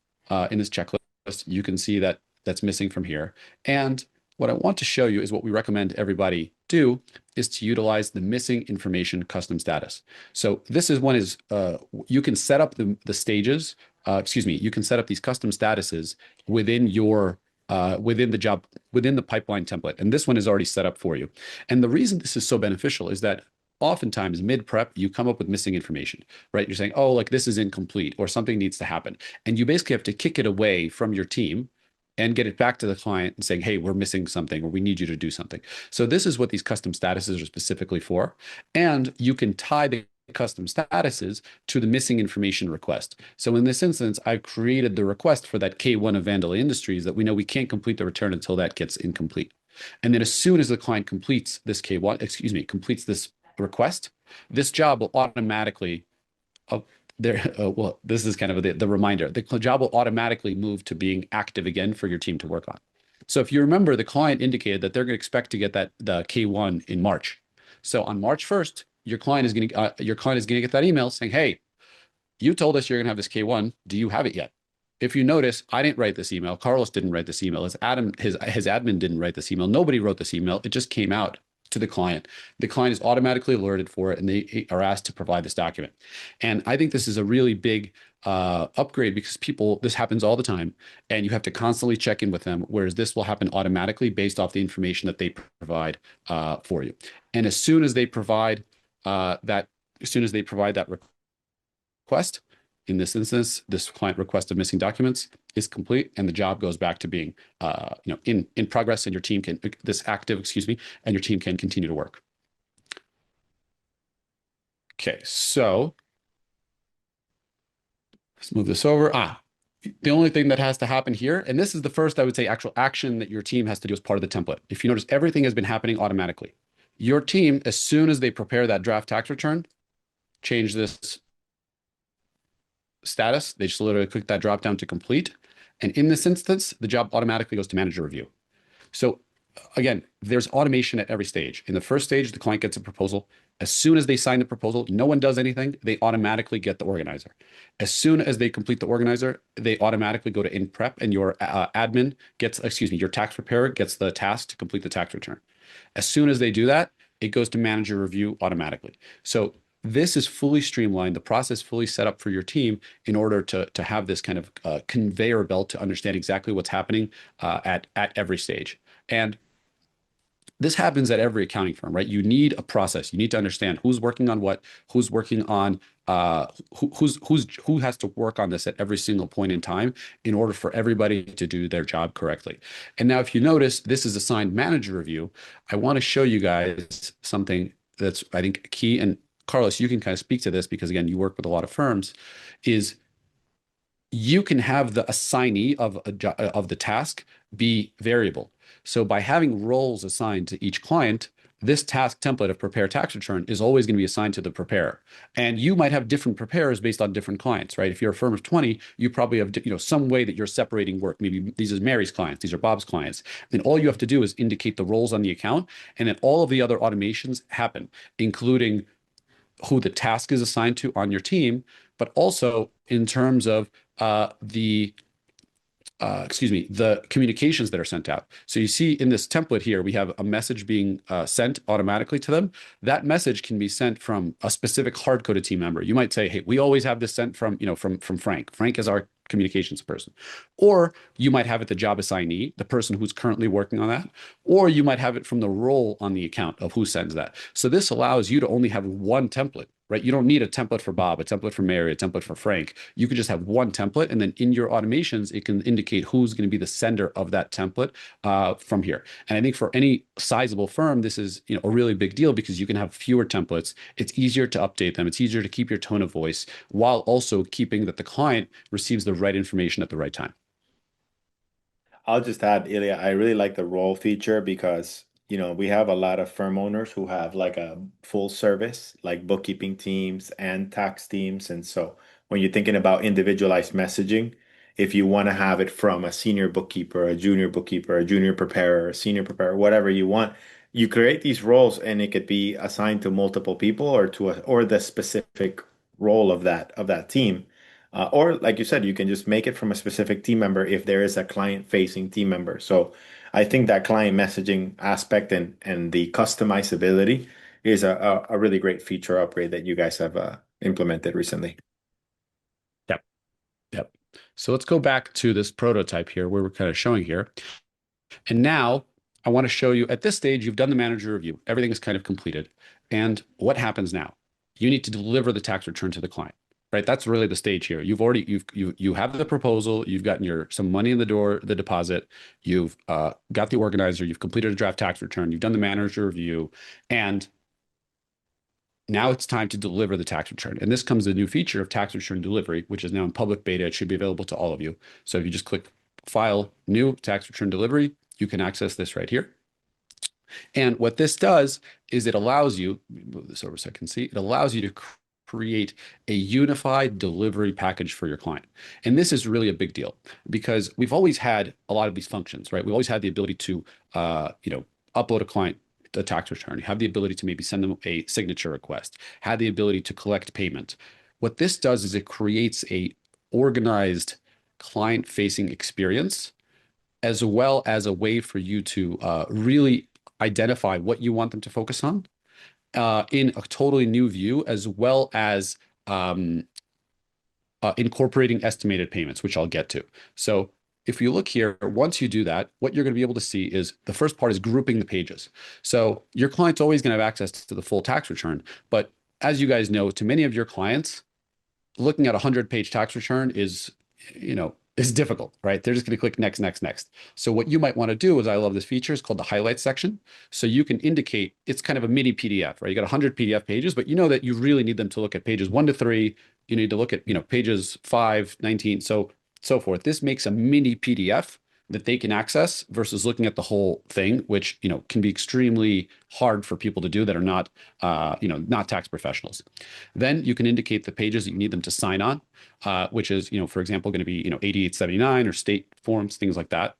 in this checklist. You can see that that's missing from here. And what I want to show you is what we recommend everybody do is to utilize the missing information custom status. So this is one is you can set up the stages, you can set up these custom statuses within your within the pipeline template. And this one is already set up for you. And the reason this is so beneficial is that oftentimes mid-prep, you come up with missing information, right? You're saying, oh, like this is incomplete or something needs to happen. And you basically have to kick it away from your team and get it back to the client and saying, hey, we're missing something or we need you to do something. So this is what these custom statuses are specifically for. And you can tie the custom statuses to the missing information request. So in this instance, I've created the request for that K1 of Vandal Industries that we know we can't complete the return until that gets incomplete. And then as soon as the client completes this K1, completes this request, this job will automatically, well, this is kind of the reminder. The job will automatically move to being active again for your team to work on. So if you remember, the client indicated that they're going to expect to get the K1 in March. So on March 1st, your client is going to get that email saying, hey, you told us you're going to have this K1. Do you have it yet? If you notice, I didn't write this email. Carlos didn't write this email. His admin didn't write this email. Nobody wrote this email. It just came out to the client. The client is automatically alerted for it, and they are asked to provide this document. And I think this is a really big upgrade because this happens all the time, and you have to constantly check in with them, whereas this will happen automatically based off the information that they provide for you. And as soon as they provide that request, in this instance, this client request of missing documents is complete, and the job goes back to being, in progress, and your team can and your team can continue to work. Okay, so let's move this over. The only thing that has to happen here, and this is the first, I would say, actual action that your team has to do as part of the template. If you notice, everything has been happening automatically. Your team, as soon as they prepare that draft tax return, change this status. They just literally click that drop down to complete. And in this instance, the job automatically goes to manager review. So again, there's automation at every stage. In the first stage, the client gets a proposal. As soon as they sign the proposal, no one does anything. They automatically get the organizer. As soon as they complete the organizer, they automatically go to in prep, and your admin gets, your tax preparer gets the task to complete the tax return. As soon as they do that, it goes to manager review automatically. So this is fully streamlined, the process fully set up for your team in order to have this kind of conveyor belt to understand exactly what's happening at every stage. And this happens at every accounting firm, right? You need a process. You need to understand who's working on what, who's working on, who has to work on this at every single point in time in order for everybody to do their job correctly. And now, if you notice, this is assigned manager review. I want to show you guys something that's, I think, key. And Carlos, you can kind of speak to this because, again, you work with a lot of firms, is you can have the assignee of the task be variable. So by having roles assigned to each client, this task template of prepare tax return is always going to be assigned to the preparer. And you might have different preparers based on different clients, right? If you're a firm of 20, you probably have, some way that you're separating work. Maybe these are Mary's clients, these are Bob's clients. Then all you have to do is indicate the roles on the account, and then all of the other automations happen, including who the task is assigned to on your team, but also in terms of the communications that are sent out. So you see in this template here, we have a message being sent automatically to them. That message can be sent from a specific hard-coded team member. You might say, hey, we always have this sent from Frank. Frank is our communications person. Or you might have it the job assignee, the person who's currently working on that. Or you might have it from the role on the account of who sends that. So this allows you to only have one template right? You don't need a template for Bob, a template for Mary, a template for Frank. You could just have one template, and then in your automations, it can indicate who's going to be the sender of that template from here. And I think for any sizable firm, this is a really big deal because you can have fewer templates. It's easier to update them. It's easier to keep your tone of voice while also keeping that the client receives the right information at the right time. I'll just add, Ilya, I really like the role feature because, we have a lot of firm owners who have like a full service, like bookkeeping teams and tax teams. And so when you're thinking about individualized messaging, if you want to have it from a senior bookkeeper, a junior preparer, a senior preparer, whatever you want, you create these roles and it could be assigned to multiple people or the specific role of that team. Or like you said, you can just make it from a specific team member if there is a client-facing team member. So I think that client messaging aspect and the customizability is a really great feature upgrade that you guys have implemented recently. Yep. Yep. So let's go back to this prototype here where we're kind of showing here. And now I want to show you at this stage, you've done the manager review. Everything is kind of completed. And what happens now? You need to deliver the tax return to the client, right? That's really the stage here. You have the proposal, you've gotten some money in the door, the deposit, you've got the organizer, you've completed a draft tax return, you've done the manager review, and now it's time to deliver the tax return. And this comes a new feature of tax return delivery, which is now in public beta. It should be available to all of you. So if you just click File, New, Tax Return Delivery, you can access this right here. And what this does is it allows you, move this over so I can see, it allows you to create a unified delivery package for your client. And this is really a big deal because we've always had a lot of these functions, right? We've always had the ability to, upload a client a tax return, have the ability to maybe send them a signature request, have the ability to collect payment. What this does is it creates a organized client-facing experience as well as a way for you to really identify what you want them to focus on in a totally new view, as well as incorporating estimated payments, which I'll get to. So if you look here, once you do that, what you're going to be able to see is the first part is grouping the pages. So your client's always going to have access to the full tax return. But as you guys know, to many of your clients, looking at a 100-page tax return is difficult, right? They're just going to click next, next, next. So what you might want to do is, I love this feature, it's called the highlights section. So you can indicate it's kind of a mini PDF, right? You got 100 PDF pages, but you know that you really need them to look at pages 1 to 3. You need to look at, pages 5, 19, so forth. This makes a mini PDF that they can access versus looking at the whole thing, which, can be extremely hard for people to do that are not tax professionals. Then you can indicate the pages that you need them to sign on, which is, for example, going to be, 8879 or state forms, things like that.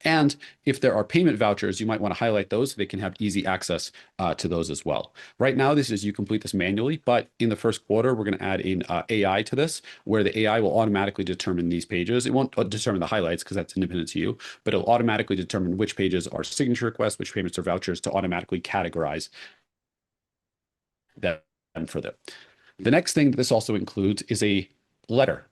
And if there are payment vouchers, you might want to highlight those so they can have easy access to those as well. Right now, this is you complete this manually, but in the first quarter, we're going to add in AI to this, where the AI will automatically determine these pages. It won't determine the highlights because that's independent to you, but it'll automatically determine which pages are signature requests, which payments are vouchers to automatically categorize them for them. The next thing that this also includes is a letter.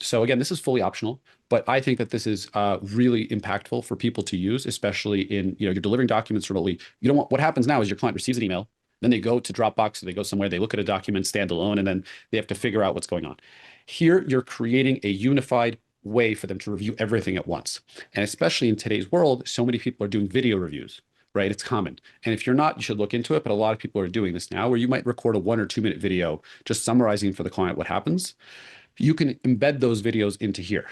So again, this is fully optional, but I think that this is really impactful for people to use, especially in, you're delivering documents remotely. You don't want, what happens now is your client receives an email, then they go to Dropbox, or they go somewhere, they look at a document standalone, and then they have to figure out what's going on. Here, you're creating a unified way for them to review everything at once. And especially in today's world, so many people are doing video reviews, right? It's common. And if you're not, you should look into it. But a lot of people are doing this now, where you might record a 1 or 2 minute video just summarizing for the client what happens. You can embed those videos into here,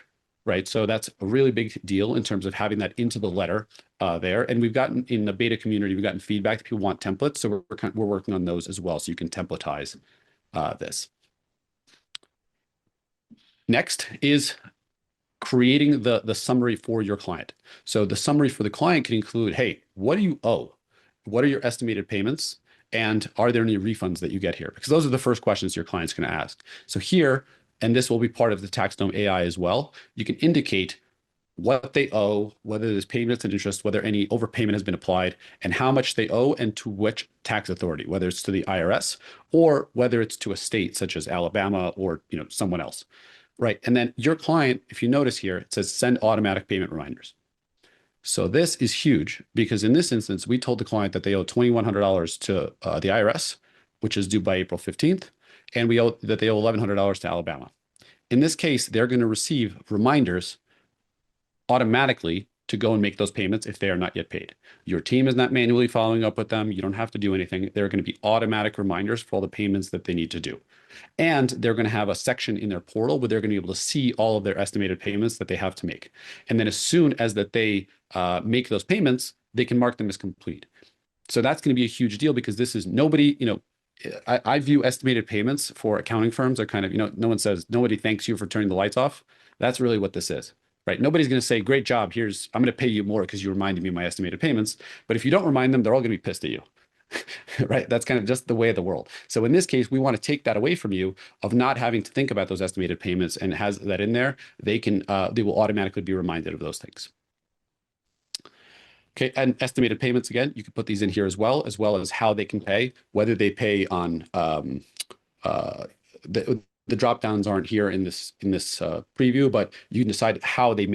right? So that's a really big deal in terms of having that into the letter there. And we've gotten in the beta community, we've gotten feedback that people want templates. So we're working on those as well. So you can templatize this. Next is creating the summary for your client. So the summary for the client can include, hey, what do you owe? What are your estimated payments? And are there any refunds that you get here? Because those are the first questions your client's going to ask. So here, and this will be part of the TaxDome AI as well, you can indicate what they owe, whether there's payments and interest, whether any overpayment has been applied, and how much they owe and to which tax authority, whether it's to the IRS or whether it's to a state such as Alabama or someone else. Right. And then your client, if you notice here, it says send automatic payment reminders. So this is huge because in this instance, we told the client that they owe $2,100 to the IRS, which is due by April 15th, and we owe that they owe $1,100 to Alabama. In this case, they're going to receive reminders automatically to go and make those payments if they are not yet paid. Your team is not manually following up with them. You don't have to do anything. They're going to be automatic reminders for all the payments that they need to do. And they're going to have a section in their portal where they're going to be able to see all of their estimated payments that they have to make. And then as soon as that they make those payments, they can mark them as complete. So that's going to be a huge deal because this is nobody, I view estimated payments for accounting firms are kind of, no one says, nobody thanks you for turning the lights off. That's really what this is, right? Nobody's going to say, great job. I'm going to pay you more because you reminded me of my estimated payments. But if you don't remind them, they're all going to be pissed at you, right? That's kind of just the way of the world. So in this case, we want to take that away from you of not having to think about those estimated payments, and has that in there. They will automatically be reminded of those things. Okay, and estimated payments, again, you can put these in here as well as how they can pay, whether they pay on the drop downs aren't here in this preview, but you can decide how they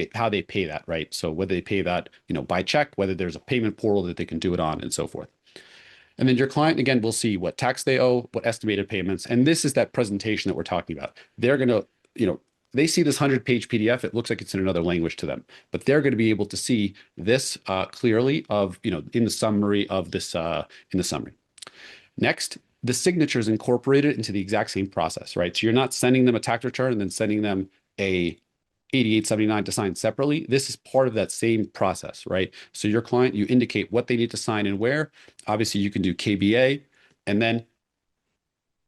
pay that, right? So whether they pay that by check, whether there's a payment portal that they can do it on, and so forth. And then your client, again, will see what tax they owe, what estimated payments, and this is that presentation that we're talking about. They're going to, they see this 100-page PDF. It looks like it's in another language to them, but they're going to be able to see this clearly in the summary of this in the summary. Next, the signature is incorporated into the exact same process, right? So you're not sending them a tax return and then sending them a 8879 to sign separately. This is part of that same process, right? So your client, you indicate what they need to sign and where. Obviously, you can do KBA, and then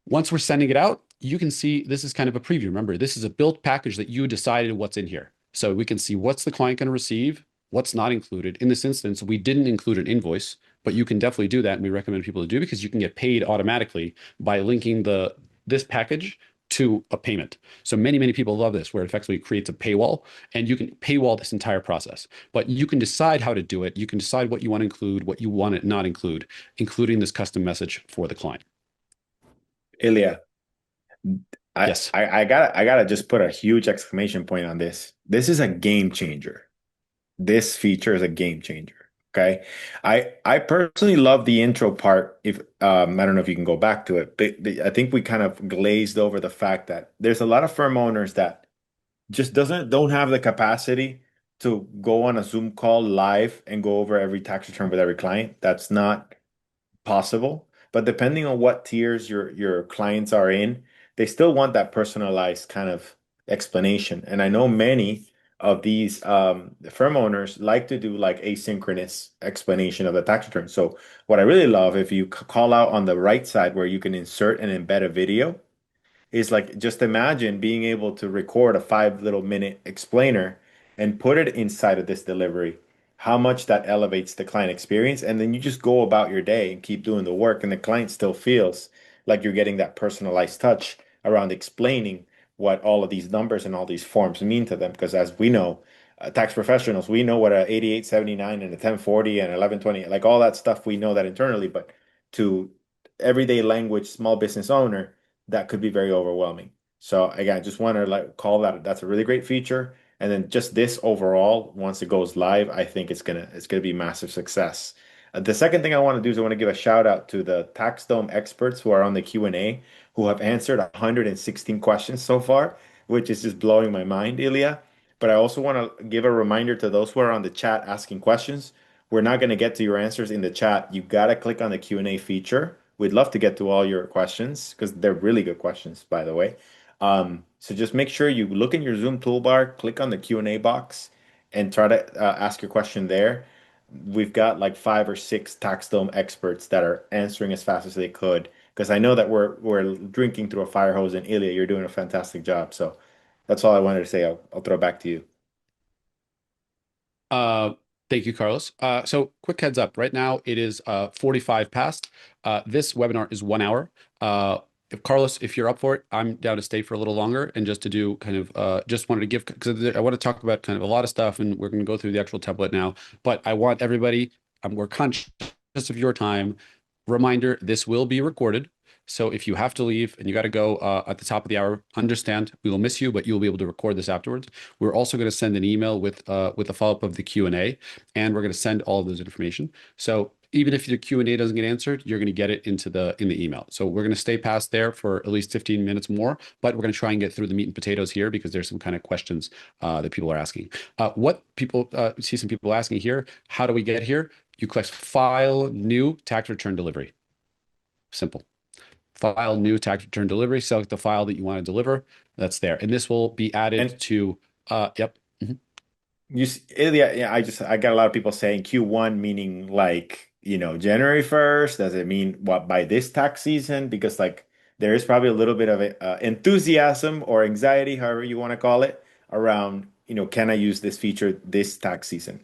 once we're sending it out, you can see this is kind of a preview. Remember, this is a built package that you decided what's in here. So we can see what's the client going to receive, what's not included. In this instance, we didn't include an invoice, but you can definitely do that. And we recommend people to do because you can get paid automatically by linking this package to a payment. So many people love this, where it effectively creates a paywall, and you can paywall this entire process. But you can decide how to do it. You can decide what you want to include, what you want to not include, including this custom message for the client. Ilya, Yes. I gotta just put a huge exclamation point on this. This is a game changer. This feature is a game changer. Okay. I personally love the intro part. If I don't know if you can go back to it, but I think we kind of glazed over the fact that there's a lot of firm owners that just don't have the capacity to go on a Zoom call live and go over every tax return with every client. That's not possible. But depending on what tiers your clients are in, they still want that personalized kind of explanation. And I know many of these firm owners like to do like asynchronous explanation of the tax return. So what I really love, if you call out on the right side where you can insert and embed a video, is like just imagine being able to record a 5 little minute explainer and put it inside of this delivery, how much that elevates the client experience. And then you just go about your day and keep doing the work, and the client still feels like you're getting that personalized touch around explaining what all of these numbers and all these forms mean to them. Because as we know, tax professionals, we know what a 8879 and a 1040 and 1120, like all that stuff, we know that internally, but to everyday language small business owner, that could be very overwhelming. So again, I just want to like call that's a really great feature. And then just this overall, once it goes live, I think it's gonna be massive success. The second thing I want to do is I want to give a shout out to the TaxDome experts who are on the Q&A, who have answered 116 questions so far, which is just blowing my mind, Ilya. But I also want to give a reminder to those who are on the chat asking questions. We're not going to get to your answers in the chat. You got to click on the Q&A feature. We'd love to get to all your questions because they're really good questions, by the way. So just make sure you look in your Zoom toolbar, click on the Q&A box, and try to ask your question there. We've got like 5 or 6 TaxDome experts that are answering as fast as they could, because I know that we're drinking through a fire hose, and Ilya, you're doing a fantastic job. So that's all I wanted to say. I'll throw it back to you. Uh, Thank you, Carlos. So quick heads up. Right now, it is 45 past. This webinar is 1 hour. Carlos, if you're up for it, I'm down to stay for a little longer and just to do kind of just wanted to give, because I want to talk about kind of a lot of stuff, and we're going to go through the actual template now. But I want everybody, we're conscious of your time. Reminder, this will be recorded. So if you have to leave and you got to go at the top of the hour, understand, we will miss you, but you'll be able to record this afterwards. We're also going to send an email with a follow-up of the Q&A, and we're going to send all of those information. So even if the Q&A doesn't get answered, you're going to get it into in the email. So we're going to stay past there for at least 15 minutes more, but we're going to try and get through the meat and potatoes here because there's some kind of questions that people are asking. What people see some people asking here, how do we get here? You click File, New, Tax Return Delivery. Simple. File, New, Tax Return Delivery. Select the file that you want to deliver. That's there. And this will be added And to, yep. Mhm. Ilya, yeah, I got a lot of people saying Q1 meaning like, January 1st. Does it mean what by this tax season? Because like there is probably a little bit of enthusiasm or anxiety, however you want to call it, around, can I use this feature this tax season?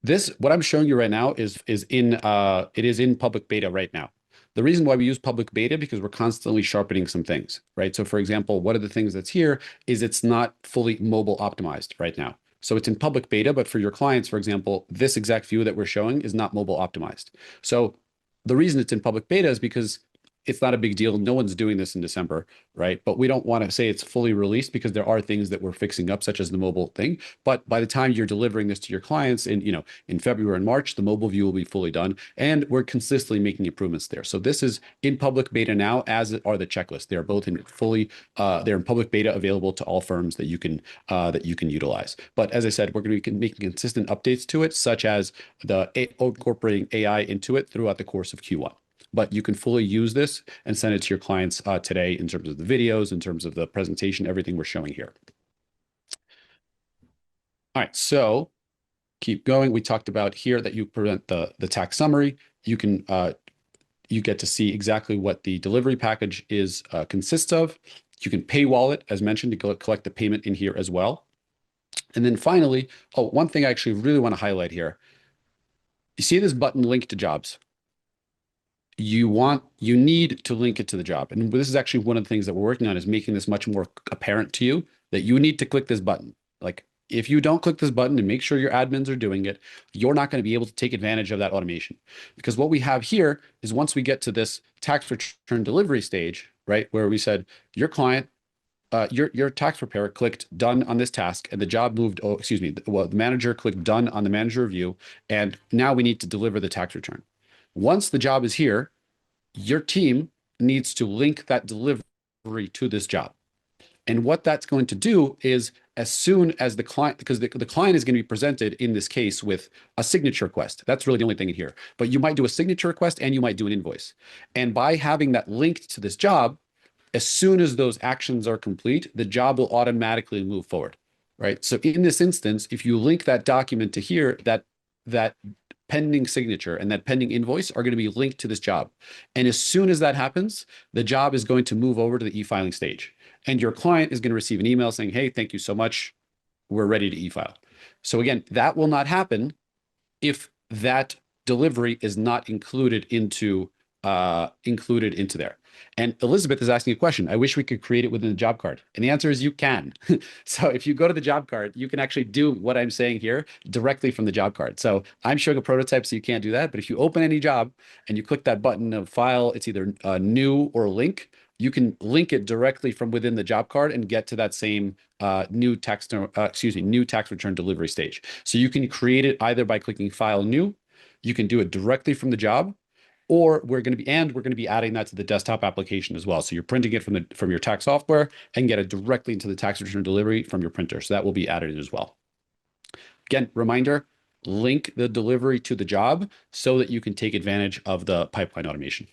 This, what I'm showing you right now is in it is in public beta right now. The reason why we use public beta because we're constantly sharpening some things, right? So for example, one of the things that's here is it's not fully mobile optimized right now. So it's in public beta, but for your clients, for example, this exact view that we're showing is not mobile optimized. So the reason it's in public beta is because it's not a big deal. No one's doing this in December, right? But we don't want to say it's fully released because there are things that we're fixing up, such as the mobile thing. But by the time you're delivering this to your clients in February and March, the mobile view will be fully done, and we're consistently making improvements there. So this is in public beta now, as are the checklists. They are both in they're in public beta, available to all firms that you can utilize. But as I said, we're going to be making consistent updates to it, such as incorporating AI into it throughout the course of Q1. But you can fully use this and send it to your clients today in terms of the videos, in terms of the presentation, everything we're showing here. All right, so keep going. We talked about here that you present the tax summary. You can you get to see exactly what the delivery package is consists of. You can pay wallet, as mentioned, to go collect the payment in here as well. And then finally, one thing I actually really want to highlight here. You see this button, Link to Jobs. You need to link it to the job. And this is actually one of the things that we're working on, is making this much more apparent to you that you need to click this button. Like, if you don't click this button and make sure your admins are doing it, you're not going to be able to take advantage of that automation. Because what we have here is, once we get to this tax return delivery stage, right, where we said your client, your tax preparer clicked done on this task, and the job moved, the manager clicked done on the manager review, and now we need to deliver the tax return. Once the job is here, your team needs to link that delivery to this job. And what that's going to do is, as soon as the client, because the client is going to be presented in this case with a signature request. That's really the only thing in here. But you might do a signature request and you might do an invoice. And by having that linked to this job, as soon as those actions are complete, the job will automatically move forward, right? So in this instance, if you link that document to here, that pending signature and that pending invoice are going to be linked to this job. And as soon as that happens, the job is going to move over to the e-filing stage. And your client is going to receive an email saying, hey, thank you so much. We're ready to e-file. So again, that will not happen if that delivery is not included into there. And Elizabeth is asking a question. I wish we could create it within the job card. And the answer is you can. So if you go to the job card, you can actually do what I'm saying here directly from the job card. So I'm showing a prototype, so you can't do that. But if you open any job and you click that button of file, it's either new or link. You can link it directly from within the job card and get to that same new tax return delivery stage. So you can create it either by clicking file new. You can do it directly from the job, or we're going to be adding that to the desktop application as well. So you're printing it from your tax software and get it directly into the tax return delivery from your printer. So that will be added in as well. Again, reminder, link the delivery to the job so that you can take advantage of the pipeline automation.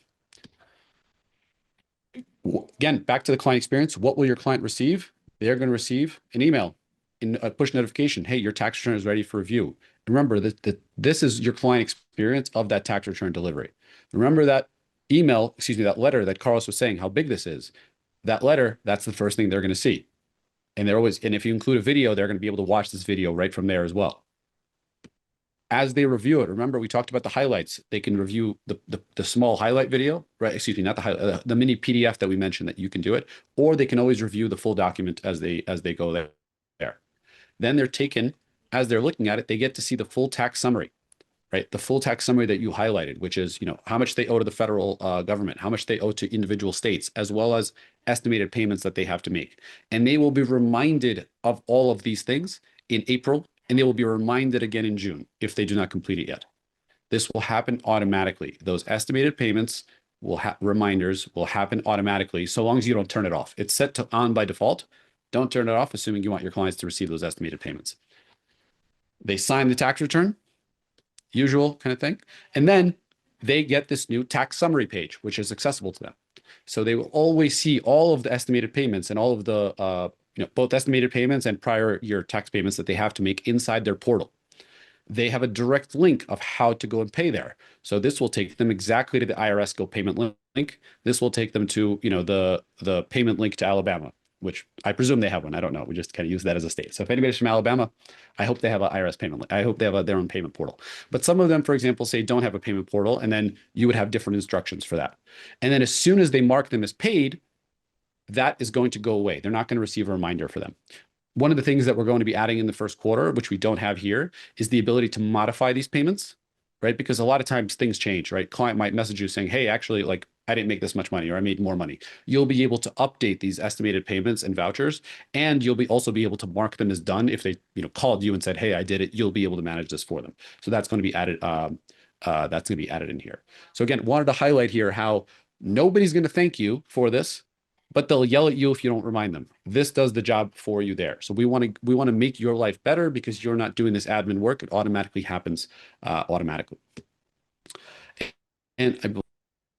Again, back to the client experience. What will your client receive? They're going to receive an email, in a push notification. Hey, your tax return is ready for review. Remember that this is your client experience of that tax return delivery. Remember that that letter that Carlos was saying, how big this is. That letter, that's the first thing they're going to see. And if you include a video, they're going to be able to watch this video right from there as well. As they review it, remember we talked about the highlights. They can review the small highlight video, right? Excuse me, not the highlight, the mini PDF that we mentioned that you can do it, or they can always review the full document as they go there. Then they're taken, as they're looking at it, they get to see the full tax summary, right? The full tax summary that you highlighted, which is, how much they owe to the federal government, how much they owe to individual states, as well as estimated payments that they have to make. And they will be reminded of all of these things in April, and they will be reminded again in June if they do not complete it yet. This will happen automatically. Those estimated payments will have reminders will happen automatically so long as you don't turn it off. It's set to on by default. Don't turn it off, assuming you want your clients to receive those estimated payments. They sign the tax return, usual kind of thing. And then they get this new tax summary page, which is accessible to them. So they will always see all of the estimated payments and all of the, both estimated payments and prior year tax payments that they have to make inside their portal. They have a direct link of how to go and pay there. So this will take them exactly to the IRS Go payment link. This will take them to, the payment link to Alabama, which I presume they have one. I don't know. We just kind of use that as a state. So if anybody's from Alabama, I hope they have an IRS payment link. I hope they have their own payment portal. But some of them, for example, say don't have a payment portal, and then you would have different instructions for that. And then as soon as they mark them as paid, that is going to go away. They're not going to receive a reminder for them. One of the things that we're going to be adding in the first quarter, which we don't have here, is the ability to modify these payments, right? Because a lot of times things change, right? Client might message you saying, hey, actually, like I didn't make this much money or I made more money. You'll be able to update these estimated payments and vouchers, and you'll be also be able to mark them as done if they, called you and said, hey, I did it. You'll be able to manage this for them. So that's going to be added. That's going to be added in here. So again, wanted to highlight here how nobody's going to thank you for this, but they'll yell at you if you don't remind them. This does the job for you there. So we want to make your life better because you're not doing this admin work. It automatically happens automatically. And I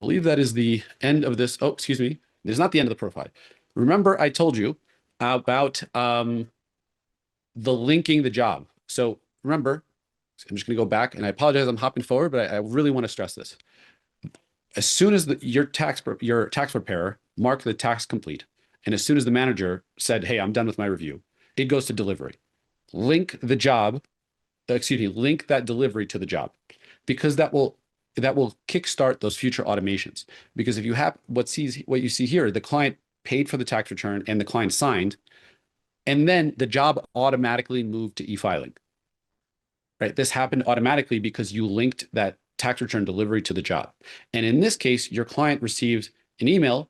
believe that is the end of this. Oh, excuse me. It's not the end of the profile. Remember, I told you about the linking the job. So remember, I'm just going to go back, and I apologize. I'm hopping forward, but I really want to stress this. As soon as your tax preparer marked the tax complete, and as soon as the manager said, "Hey, I'm done with my review," it goes to delivery. Link the job, link that delivery to the job, because that will kickstart those future automations. Because if you have what you see here, the client paid for the tax return and the client signed, and then the job automatically moved to e-filing. Right? This happened automatically because you linked that tax return delivery to the job. And in this case, your client receives an email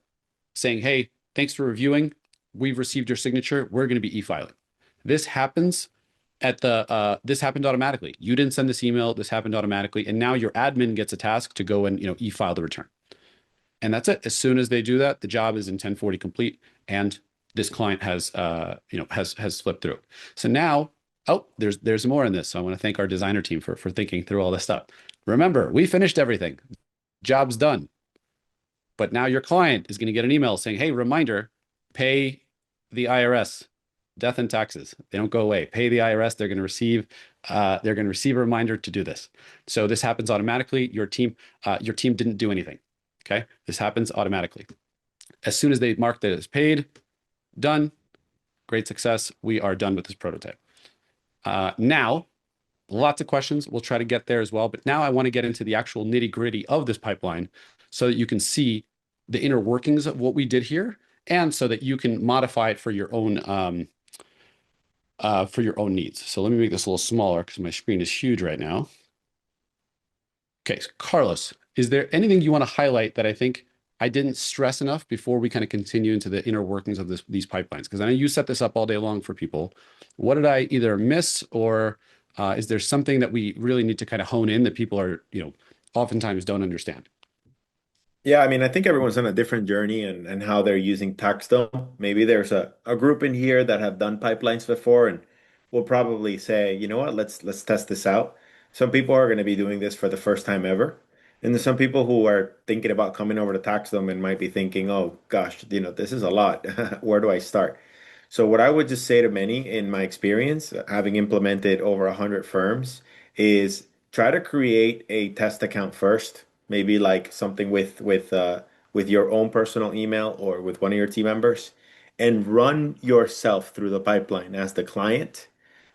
saying, hey, thanks for reviewing. We've received your signature. We're going to be e-filing. This happens this happened automatically. You didn't send this email. This happened automatically. And now your admin gets a task to go and, e-file the return. And that's it. As soon as they do that, the job is in 1040 complete, and this client has flipped through. So now, oh, there's more in this. So I want to thank our designer team for thinking through all this stuff. Remember, we finished everything. Job's done. But now your client is going to get an email saying, hey, reminder, pay the IRS, death and taxes. They don't go away. Pay the IRS. They're going to receive a reminder to do this. So this happens automatically. Your team didn't do anything. Okay. This happens automatically. As soon as they mark that it's paid, done, great success. We are done with this prototype. Now, lots of questions. We'll try to get there as well. But now I want to get into the actual nitty gritty of this pipeline so that you can see the inner workings of what we did here, and so that you can modify it for your own needs. So let me make this a little smaller because my screen is huge right now. Okay, so Carlos, is there anything you want to highlight that I think I didn't stress enough before we kind of continue into the inner workings of these pipelines? Because I know you set this up all day long for people. What did I either miss, or is there something that we really need to kind of hone in that people are, oftentimes don't understand? Yeah, I mean, I think everyone's on a different journey and how they're using TaxDome. Maybe there's a group in here that have done pipelines before and will probably say, you know what, let's test this out. Some people are going to be doing this for the first time ever. And there's some people who are thinking about coming over to TaxDome and might be thinking, oh gosh, this is a lot. Where do I start? So what I would just say to many in my experience, having implemented over 100 firms, is try to create a test account first, maybe like something with your own personal email or with one of your team members, and run yourself through the pipeline as the client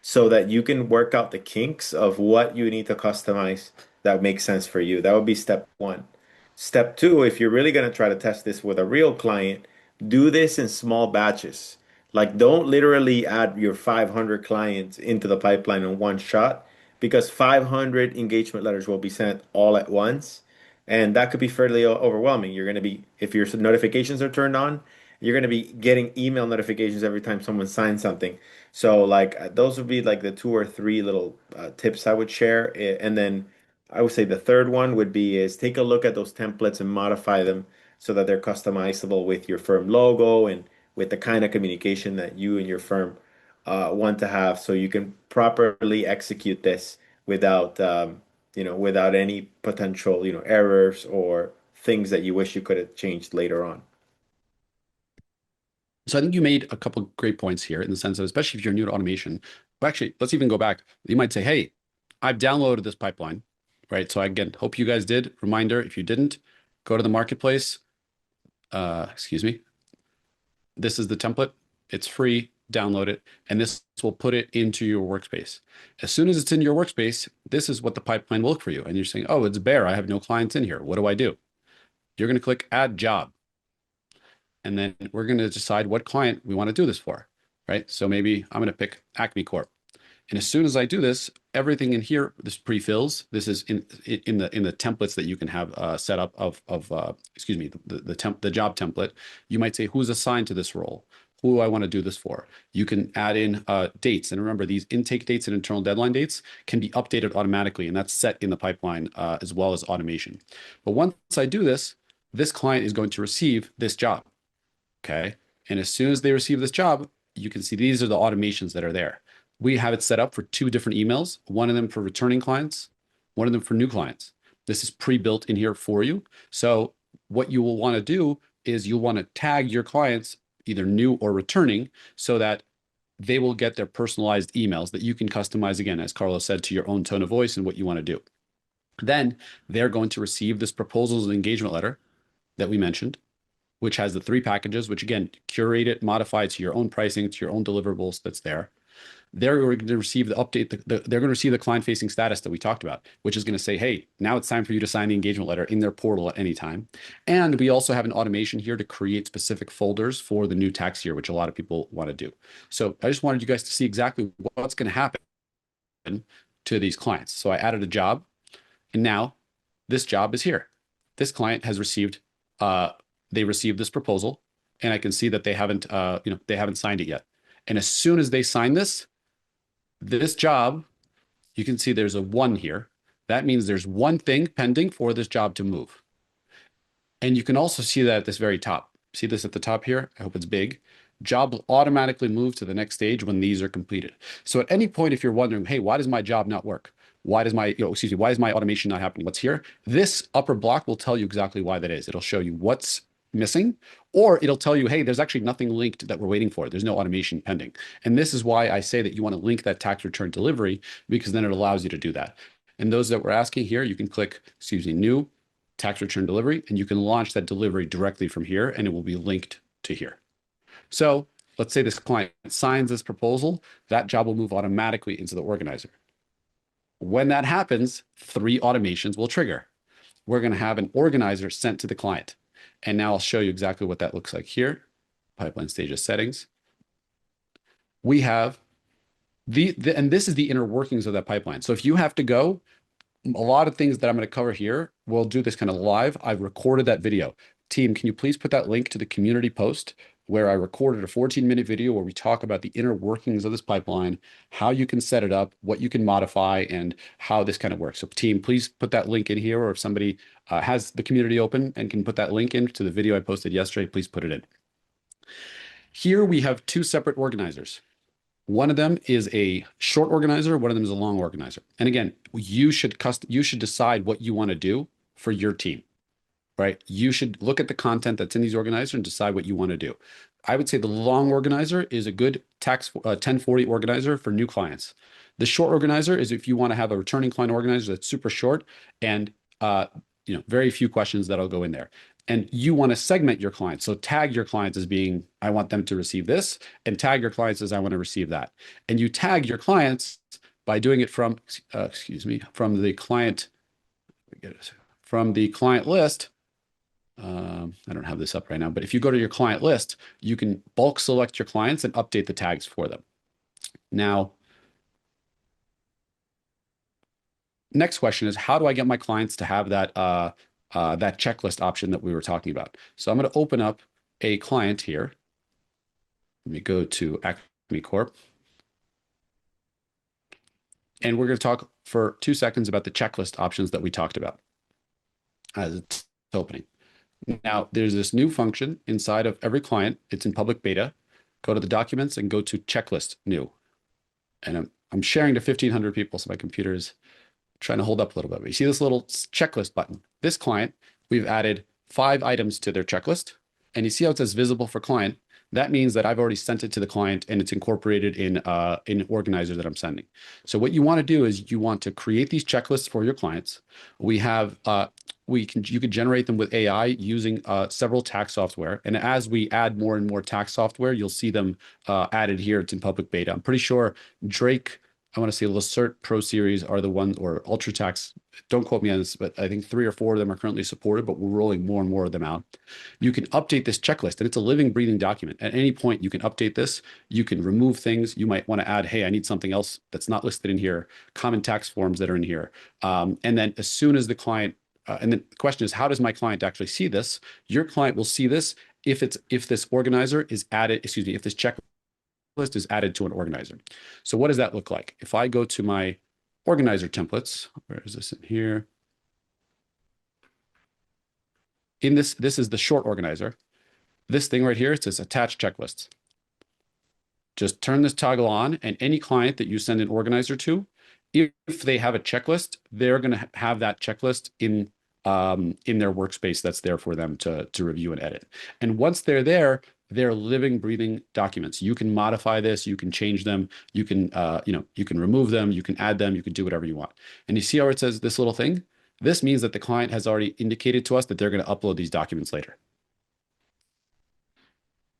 so that you can work out the kinks of what you need to customize that makes sense for you. That would be step one. Step two, if you're really going to try to test this with a real client, do this in small batches. Like, don't literally add your 500 clients into the pipeline in one shot, because 500 engagement letters will be sent all at once. And that could be fairly overwhelming. You're going to be, if your notifications are turned on, you're going to be getting email notifications every time someone signs something. So, like, those would be like the two or three little tips I would share. And then I would say the third one would be is take a look at those templates and modify them so that they're customizable with your firm logo and with the kind of communication that you and your firm want to have, so you can properly execute this without without any potential, errors or things that you wish you could have changed later on. So I think you made a couple great points here in the sense of, especially if you're new to automation. But actually, let's even go back. You might say, hey, I've downloaded this pipeline, right? So again, hope you guys did. Reminder, if you didn't, go to the marketplace. Excuse me. This is the template. It's free. Download it. And this will put it into your workspace. As soon as it's in your workspace, this is what the pipeline will look for you. And you're saying, oh, it's bare. I have no clients in here. What do I do? You're going to click add job. And then we're going to decide what client we want to do this for, right? So maybe I'm going to pick Acme Corp. And as soon as I do this, everything in here, this pre-fills. This is in the templates that you can have set up excuse me, the job template. You might say who's assigned to this role, who I want to do this for. You can add in dates, and remember these intake dates and internal deadline dates can be updated automatically, and that's set in the pipeline as well as automation. But once I do this, this client is going to receive this job. Okay. And as soon as they receive this job, you can see these are the automations that are there. We have it set up for two different emails, one of them for returning clients, one of them for new clients. This is pre-built in here for you. So what you will want to do is you'll want to tag your clients either new or returning so that they will get their personalized emails that you can customize, again, as Carlos said, to your own tone of voice and what you want to do. Then they're going to receive this proposals and engagement letter that we mentioned, which has the three packages, which again, curate it, modify it to your own pricing, to your own deliverables that's there. They're going to receive the update, they're going to receive the client-facing status that we talked about, which is going to say, hey, now it's time for you to sign the engagement letter in their portal at any time. And we also have an automation here to create specific folders for the new tax year, which a lot of people want to do. So I just wanted you guys to see exactly what's going to happen to these clients. So I added a job, and now this job is here. This client has received they received this proposal, and I can see that they haven't they haven't signed it yet. And as soon as they sign this job, you can see there's a 1 here. That means there's one thing pending for this job to move. And you can also see that at this very top. See this at the top here? I hope it's big. Job will automatically move to the next stage when these are completed. So at any point, if you're wondering, hey, why does my job not work? Why does my, why is my automation not happening? What's here? This upper block will tell you exactly why that is. It'll show you what's missing, or it'll tell you, hey, there's actually nothing linked that we're waiting for. There's no automation pending. And this is why I say that you want to link that tax return delivery, because then it allows you to do that. And those that we're asking here, you can click, new tax return delivery, and you can launch that delivery directly from here, and it will be linked to here. So let's say this client signs this proposal, that job will move automatically into the organizer. When that happens, 3 automations will trigger. We're going to have an organizer sent to the client. And now I'll show you exactly what that looks like here. Pipeline stages settings. We have and this is the inner workings of that pipeline. So if you have to go, a lot of things that I'm going to cover here, we'll do this kind of live. I've recorded that video. Team, can you please put that link to the community post where I recorded a 14-minute video where we talk about the inner workings of this pipeline, how you can set it up, what you can modify, and how this kind of works. So team, please put that link in here, or if somebody has the community open and can put that link into the video I posted yesterday, please put it in. Here we have 2 separate organizers. One of them is a short organizer, one of them is a long organizer. And again, you should decide what you want to do for your team, right? You should look at the content that's in these organizers and decide what you want to do. I would say the long organizer is a good tax 1040 organizer for new clients. The short organizer is if you want to have a returning client organizer that's super short and very few questions that'll go in there. And you want to segment your clients. So tag your clients as being, I want them to receive this, and tag your clients as I want to receive that. And you tag your clients by doing it from the client list. I don't have this up right now, but if you go to your client list, you can bulk select your clients and update the tags for them. Now, next question is, how do I get my clients to have that that checklist option that we were talking about? So I'm going to open up a client here. Let me go to Acme Corp. And we're going to talk for 2 seconds about the checklist options that we talked about as it's opening. Now, there's this new function inside of every client. It's in public beta. Go to the documents and go to checklist new. And I'm sharing to 1,500 people, so my computer is trying to hold up a little bit. But you see this little checklist button. This client, we've added 5 items to their checklist. And you see how it says visible for client. That means that I've already sent it to the client and it's incorporated in an organizer that I'm sending. So what you want to do is you want to create these checklists for your clients. We have you could generate them with AI using several tax software. And as we add more and more tax software, you'll see them added here. It's in public beta. I'm pretty sure Drake, I want to say Lacert Pro Series are the ones, or UltraTax. Don't quote me on this, but I think 3 or 4 of them are currently supported, but we're rolling more and more of them out. You can update this checklist, and it's a living, breathing document. At any point, you can update this. You can remove things. You might want to add, hey, I need something else that's not listed in here, common tax forms that are in here. And then as soon as the client, and then the question is, how does my client actually see this? Your client will see this if this organizer is added, excuse me, if this checklist list is added to an organizer. So what does that look like? If I go to my organizer templates, where is this in here? In this is the short organizer. This thing right here, it says attach checklists. Just turn this toggle on, and any client that you send an organizer to, if they have a checklist, they're going to have that checklist in their workspace that's there for them to review and edit. And once they're there, they're living, breathing documents. You can modify this, you can change them, you can you can remove them, you can add them, you can do whatever you want. And you see how it says this little thing? This means that the client has already indicated to us that they're going to upload these documents later.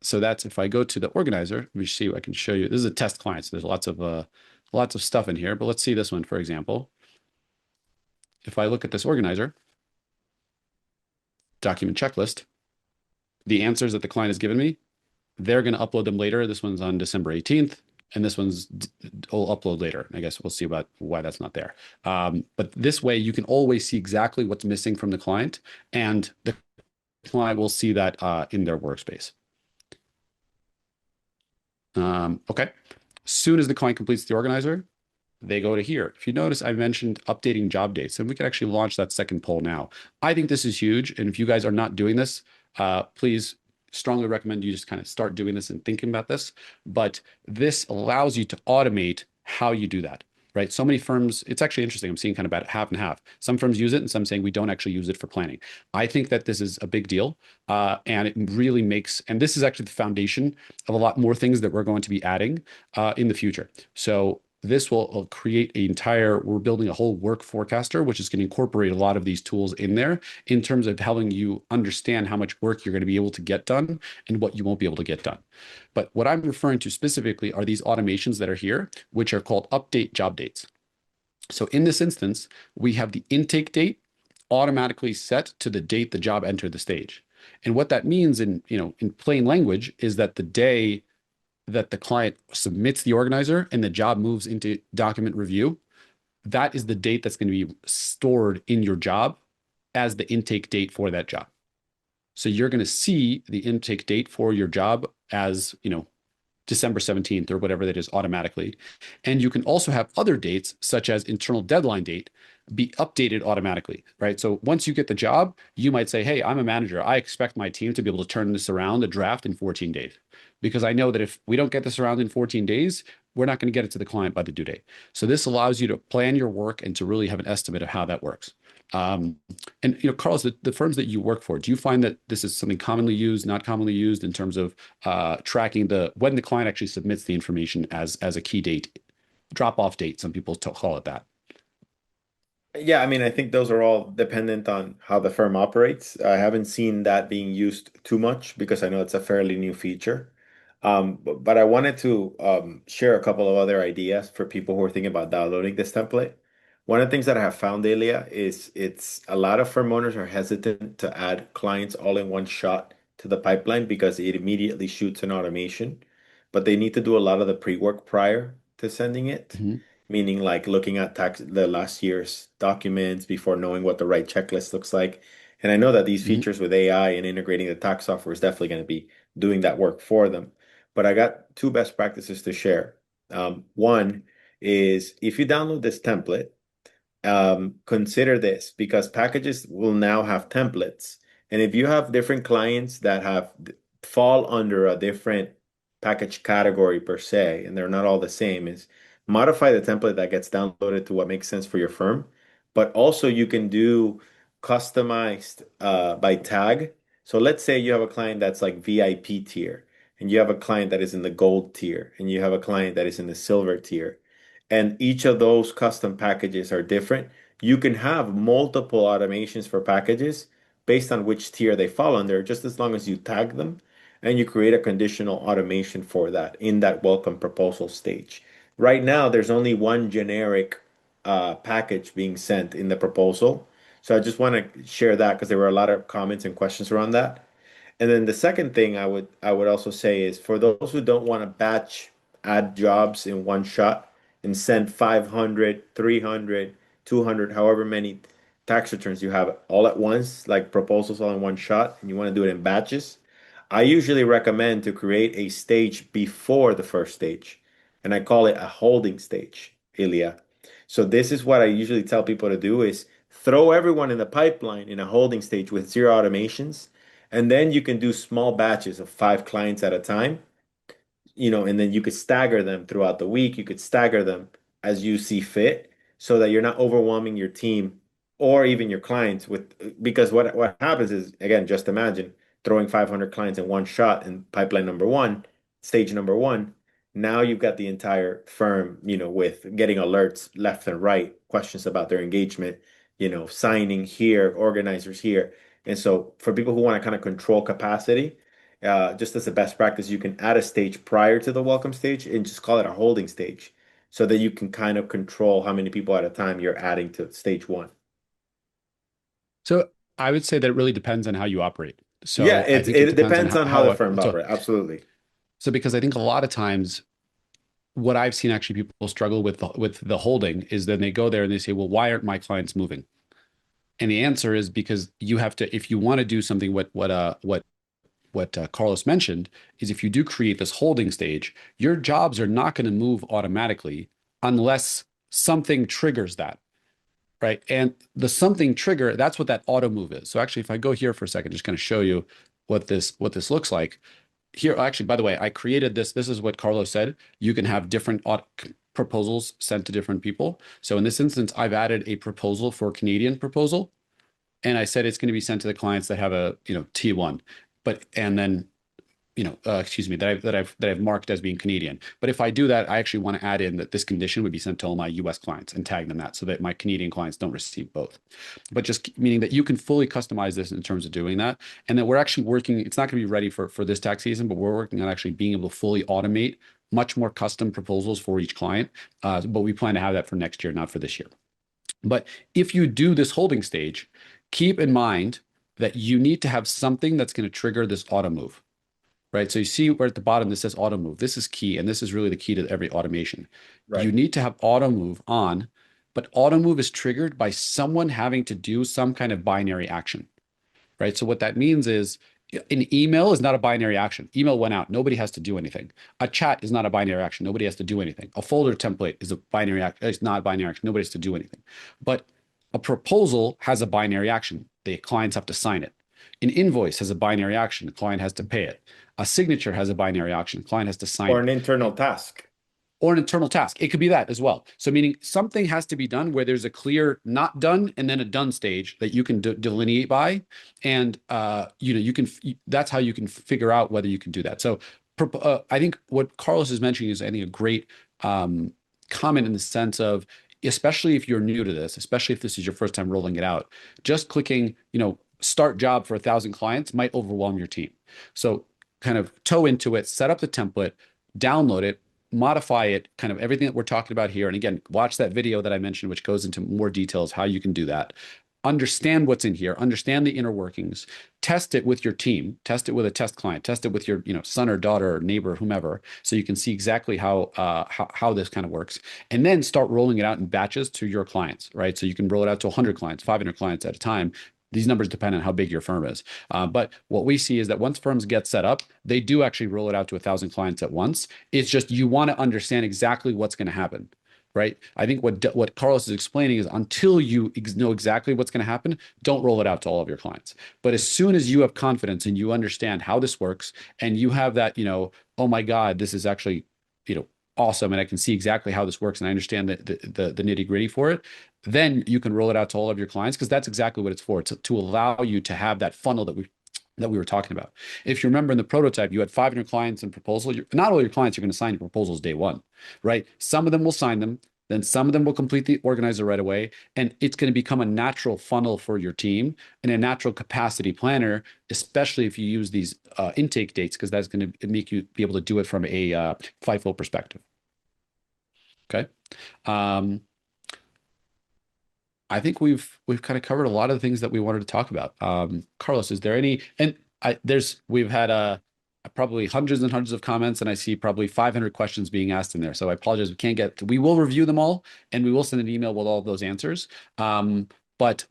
So that's, if I go to the organizer, let me see what I can show you. This is a test client, so there's lots of stuff in here. But let's see this one, for example. If I look at this organizer, document checklist, the answers that the client has given me, they're going to upload them later. This one's on December 18th, and this one's will upload later. I guess we'll see about why that's not there. But this way, you can always see exactly what's missing from the client, and the client will see that in their workspace. Okay. As soon as the client completes the organizer, they go to here. If you notice, I mentioned updating job dates, and we can actually launch that second poll now. I think this is huge. And if you guys are not doing this, please strongly recommend you just kind of start doing this and thinking about this. But this allows you to automate how you do that, right? So many firms, it's actually interesting. I'm seeing kind of about half and half. Some firms use it and some saying we don't actually use it for planning. I think that this is a big deal. And it really makes, and this is actually the foundation of a lot more things that we're going to be adding in the future. So this will create we're building a whole work forecaster, which is going to incorporate a lot of these tools in there in terms of helping you understand how much work you're going to be able to get done and what you won't be able to get done. But what I'm referring to specifically are these automations that are here, which are called update job dates. So in this instance, we have the intake date automatically set to the date the job entered the stage. And what that means in plain language is that the day that the client submits the organizer and the job moves into document review, that is the date that's going to be stored in your job as the intake date for that job. So you're going to see the intake date for your job as, December 17th or whatever that is automatically. And you can also have other dates, such as internal deadline date, be updated automatically, right? So once you get the job, you might say, hey, I'm a manager. I expect my team to be able to turn this around, the draft, in 14 days. Because I know that if we don't get this around in 14 days, we're not going to get it to the client by the due date. So this allows you to plan your work and to really have an estimate of how that works. And Carlos, the firms that you work for, do you find that this is something commonly used, not commonly used in terms of tracking when the client actually submits the information as a key date, drop-off date? Some people call it that. Yeah, I mean, I think those are all dependent on how the firm operates. I haven't seen that being used too much because I know it's a fairly new feature. But I wanted to share a couple of other ideas for people who are thinking about downloading this template. One of the things that I have found, Elia, is it's a lot of firm owners are hesitant to add clients all in one shot to the pipeline because it immediately shoots an automation, but they need to do a lot of the pre-work prior to sending it, Mhm. meaning like looking at the last year's documents before knowing what the right checklist looks like. And I know that these Mhm. features with AI and integrating the tax software is definitely going to be doing that work for them. But I got two best practices to share. One is if you download this template, consider this because packages will now have templates. And if you have different clients that fall under a different package category per se, and they're not all the same, is modify the template that gets downloaded to what makes sense for your firm. But also you can do customized by tag. So let's say you have a client that's like VIP tier, and you have a client that is in the gold tier, and you have a client that is in the silver tier, and each of those custom packages are different. You can have multiple automations for packages based on which tier they fall under, just as long as you tag them and you create a conditional automation for that in that welcome proposal stage. Right now, there's only one generic package being sent in the proposal. So I just want to share that because there were a lot of comments and questions around that. And then the second thing I would also say is for those who don't want to batch add jobs in one shot and send 500, 300, 200, however many tax returns you have all at once, like proposals all in one shot, and you want to do it in batches, I usually recommend to create a stage before the first stage. And I call it a holding stage, Ilya. So this is what I usually tell people to do is throw everyone in the pipeline in a holding stage with zero automations, and then you can do small batches of 5 clients at a time, and then you could stagger them throughout the week. You could stagger them as you see fit so that you're not overwhelming your team or even your clients because what happens is, again, just imagine throwing 500 clients in one shot in pipeline number one, stage number one. Now you've got the entire firm, with getting alerts left and right, questions about their engagement, signing here, organizers here. And so for people who want to kind of control capacity, just as a best practice, you can add a stage prior to the welcome stage and just call it a holding stage so that you can kind of control how many people at a time you're adding to stage one. So I would say that it really depends on how you operate. Yeah, So I it think it it depends on depends on how the how firm so operates. Absolutely. so because I think a lot of times what I've seen actually people struggle with the holding is then they go there and they say, well, why aren't my clients moving? And the answer is because you have to, if you want to do something, what Carlos mentioned is if you do create this holding stage, your jobs are not going to move automatically unless something triggers that, right? And the something trigger, that's what that auto move is. So actually, if I go here for a second, just kind of show you what this looks like. Here, actually, by the way, I created this. This is what Carlos said. You can have different proposals sent to different people. So in this instance, I've added a proposal for Canadian proposal, and I said it's going to be sent to the clients that have a T1, but and then excuse me, that I've marked as being Canadian. But if I do that, I actually want to add in that this condition would be sent to all my US clients and tag them that so that my Canadian clients don't receive both. But just meaning that you can fully customize this in terms of doing that. And that we're actually working, it's not going to be ready for this tax season, but we're working on actually being able to fully automate much more custom proposals for each client. But we plan to have that for next year, not for this year. But if you do this holding stage, keep in mind that you need to have something that's going to trigger this auto move, right? So you see where at the bottom this says auto move. This is key, and this is really the key to every automation. You Right. need to have auto move on, but auto move is triggered by someone having to do some kind of binary action, right? So what that means is an email is not a binary action. Email went out. Nobody has to do anything. A chat is not a binary action. Nobody has to do anything. A folder template is a binary action. It's not a binary action. Nobody has to do anything. But a proposal has a binary action. The clients have to sign it. An invoice has a binary action. The client has to pay it. A signature has a binary action. The client has to sign Or an it, internal task. or an internal task. It could be that as well. So meaning something has to be done where there's a clear not done and then a done stage that you can delineate by, and you can. That's how you can figure out whether you can do that. So I think what Carlos is mentioning is I think a great comment in the sense of, especially if you're new to this, especially if this is your first time rolling it out, just clicking start job for 1,000 clients might overwhelm your team. So kind of toe into it, set up the template, download it, modify it, kind of everything that we're talking about here. And again, watch that video that I mentioned, which goes into more details how you can do that. Understand what's in here, understand the inner workings, test it with your team, test it with a test client, test it with your son or daughter or neighbor, whomever, so you can see exactly how this kind of works, and then start rolling it out in batches to your clients, right? So you can roll it out to 100 clients, 500 clients at a time. These numbers depend on how big your firm is. But what we see is that once firms get set up, they do actually roll it out to 1,000 clients at once. It's just you want to understand exactly what's going to happen. right? I think what Carlos is explaining is until you know exactly what's going to happen, don't roll it out to all of your clients. But as soon as you have confidence and you understand how this works, and you have that, oh my God, this is actually, awesome, and I can see exactly how this works, and I understand the nitty gritty for it, then you can roll it out to all of your clients because that's exactly what it's for. It's to allow you to have that funnel that we were talking about. If you remember in the prototype, you had 500 clients in proposal. Not all your clients are going to sign your proposals day one, right? Some of them will sign them. Then some of them will complete the organizer right away. And it's going to become a natural funnel for your team and a natural capacity planner, especially if you use these intake dates, because that's going to make you be able to do it from a FIFO perspective. Okay. Um, I think we've kind of covered a lot of the things that we wanted to talk about. Carlos, is there any? And we've had probably hundreds and hundreds of comments, and I see probably 500 questions being asked in there. So I apologize, we can't get. We will review them all, and we will send an email with all of those answers. But